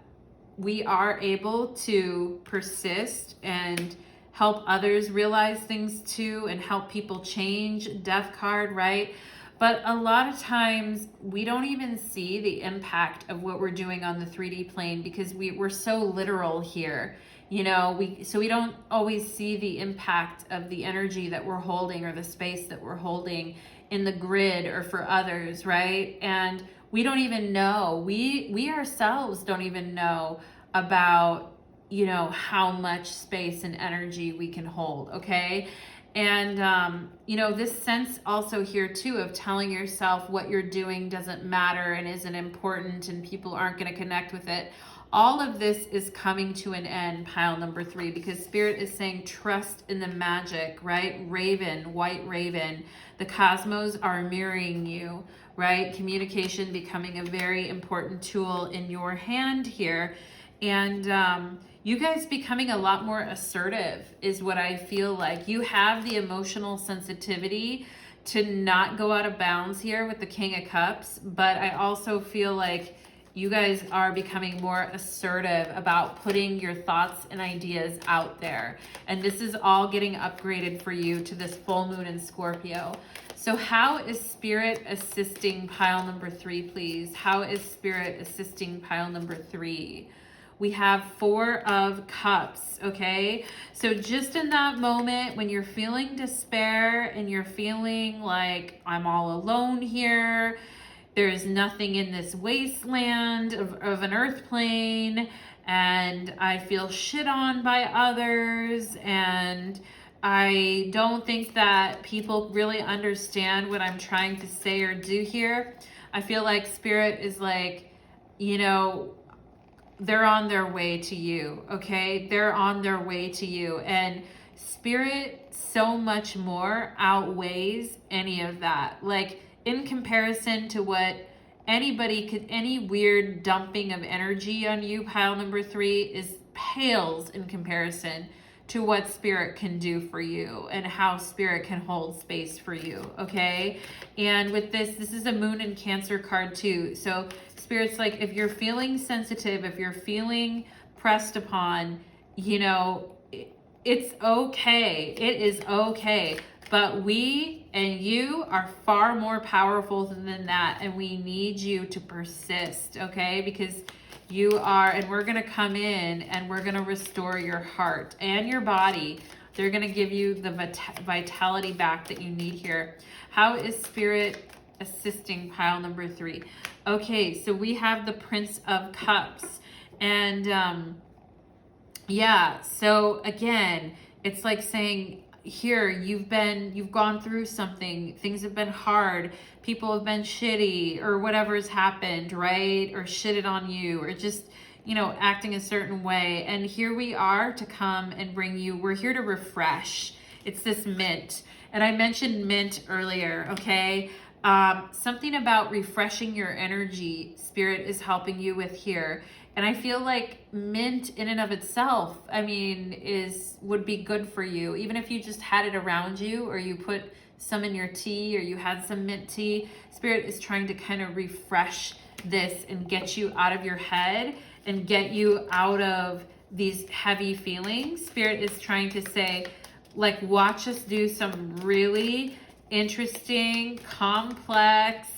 we are able to persist and help others realize things too, and help people change. Death card, right? But a lot of times we don't even see the impact of what we're doing on the 3D plane because we're so literal here. You know, we don't always see the impact of the energy that we're holding or the space that we're holding in the grid or for others, right? And we don't even know, we ourselves don't even know about, you know, how much space and energy we can hold, okay? And, you know, this sense also here too of telling yourself what you're doing doesn't matter and isn't important and people aren't going to connect with it. All of this is coming to an end, pile number 3, because Spirit is saying trust in the magic, right? Raven, white raven, the cosmos are mirroring you, right? Communication becoming a very important tool in your hand here. And you guys becoming a lot more assertive is what I feel like. You have the emotional sensitivity to not go out of bounds here with the King of Cups, but I also feel like you guys are becoming more assertive about putting your thoughts and ideas out there. And this is all getting upgraded for you to this full moon in Scorpio. So how is Spirit assisting pile number 3, please? How is Spirit assisting pile number 3? we have 4 of Cups, okay? So just in that moment when you're feeling despair and you're feeling like I'm all alone here, there's nothing in this wasteland of an earth plane, and I feel shit on by others, and I don't think that people really understand what I'm trying to say or do here. I feel like Spirit is like, you know, they're on their way to you, okay? They're on their way to you. And Spirit so much more outweighs any of that. Like, in comparison to what anybody could, any weird dumping of energy on you, pile number 3, is pales in comparison to what Spirit can do for you and how Spirit can hold space for you, okay? And with this is a Moon and Cancer card too. So Spirit's like, if you're feeling sensitive, if you're feeling pressed upon, you know, it's okay. It is okay. But we and you are far more powerful than that. And we need you to persist, okay? Because you are, and we're going to come in and we're going to restore your heart and your body. They're going to give you the vitality back that you need here. How is Spirit assisting pile number 3? Okay, so we have the Prince of Cups. And yeah, so again, it's like saying, here, you've gone through something, things have been hard, people have been shitty, or whatever's happened, right? Or shitted on you, or just, you know, acting a certain way. And here we are to come and bring you, we're here to refresh. It's this mint. And I mentioned mint earlier, okay? Something about refreshing your energy, Spirit is helping you with here. And I feel like mint in and of itself, I mean, would be good for you. Even if you just had it around you, or you put some in your tea, or you had some mint tea, Spirit is trying to kind of refresh this and get you out of your head and get you out of these heavy feelings. Spirit is trying to say, like, watch us do some really interesting, complex,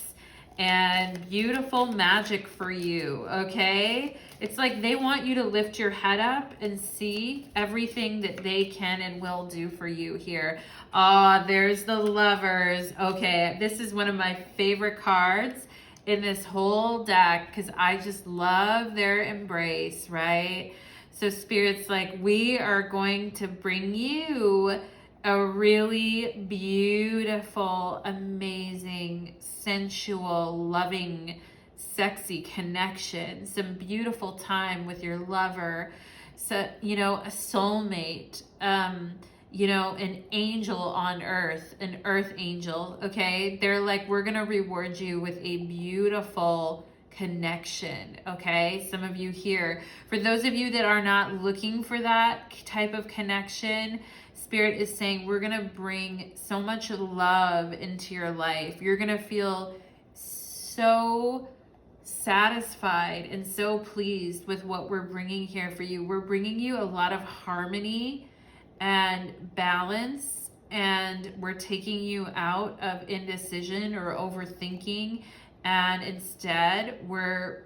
and beautiful magic for you, okay? It's like they want you to lift your head up and see everything that they can and will do for you here. Ah, there's the Lovers. Okay, this is one of my favorite cards in this whole deck because I just love their embrace, right? So Spirit's like, we are going to bring you a really beautiful, amazing, sensual, loving, sexy connection, some beautiful time with your lover. So, you know, a soulmate, you know, an angel on earth, an earth angel, okay? They're like, we're gonna reward you with a beautiful connection, okay? Some of you here, for those of you that are not looking for that type of connection, Spirit is saying, we're going to bring so much love into your life. You're going to feel so satisfied and so pleased with what we're bringing here for you. We're bringing you a lot of harmony and balance, and we're taking you out of indecision or overthinking, and instead we're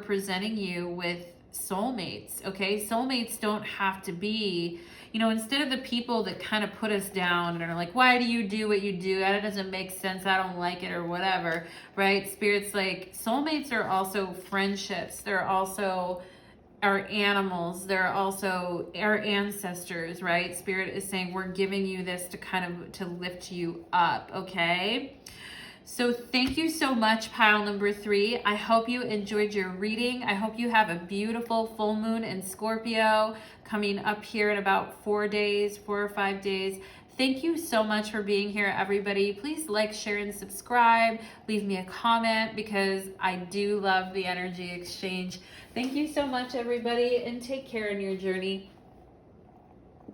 presenting you with soulmates, okay? Soulmates don't have to be, you know, instead of the people that kind of put us down and are like, why do you do what you do? That doesn't make sense. I don't like it, or whatever, right? Spirit's like, soulmates are also friendships. They're also our animals. They're also our ancestors, right? Spirit is saying, we're giving you this to kind of, to lift you up, okay? So thank you so much, pile number 3. I hope you enjoyed your reading. I hope you have a beautiful full moon in Scorpio coming up here in about 4 or 5 days. Thank you so much for being here, everybody. Please like, share, and subscribe. Leave me a comment because I do love the energy exchange. Thank you so much, everybody, and take care in your journey.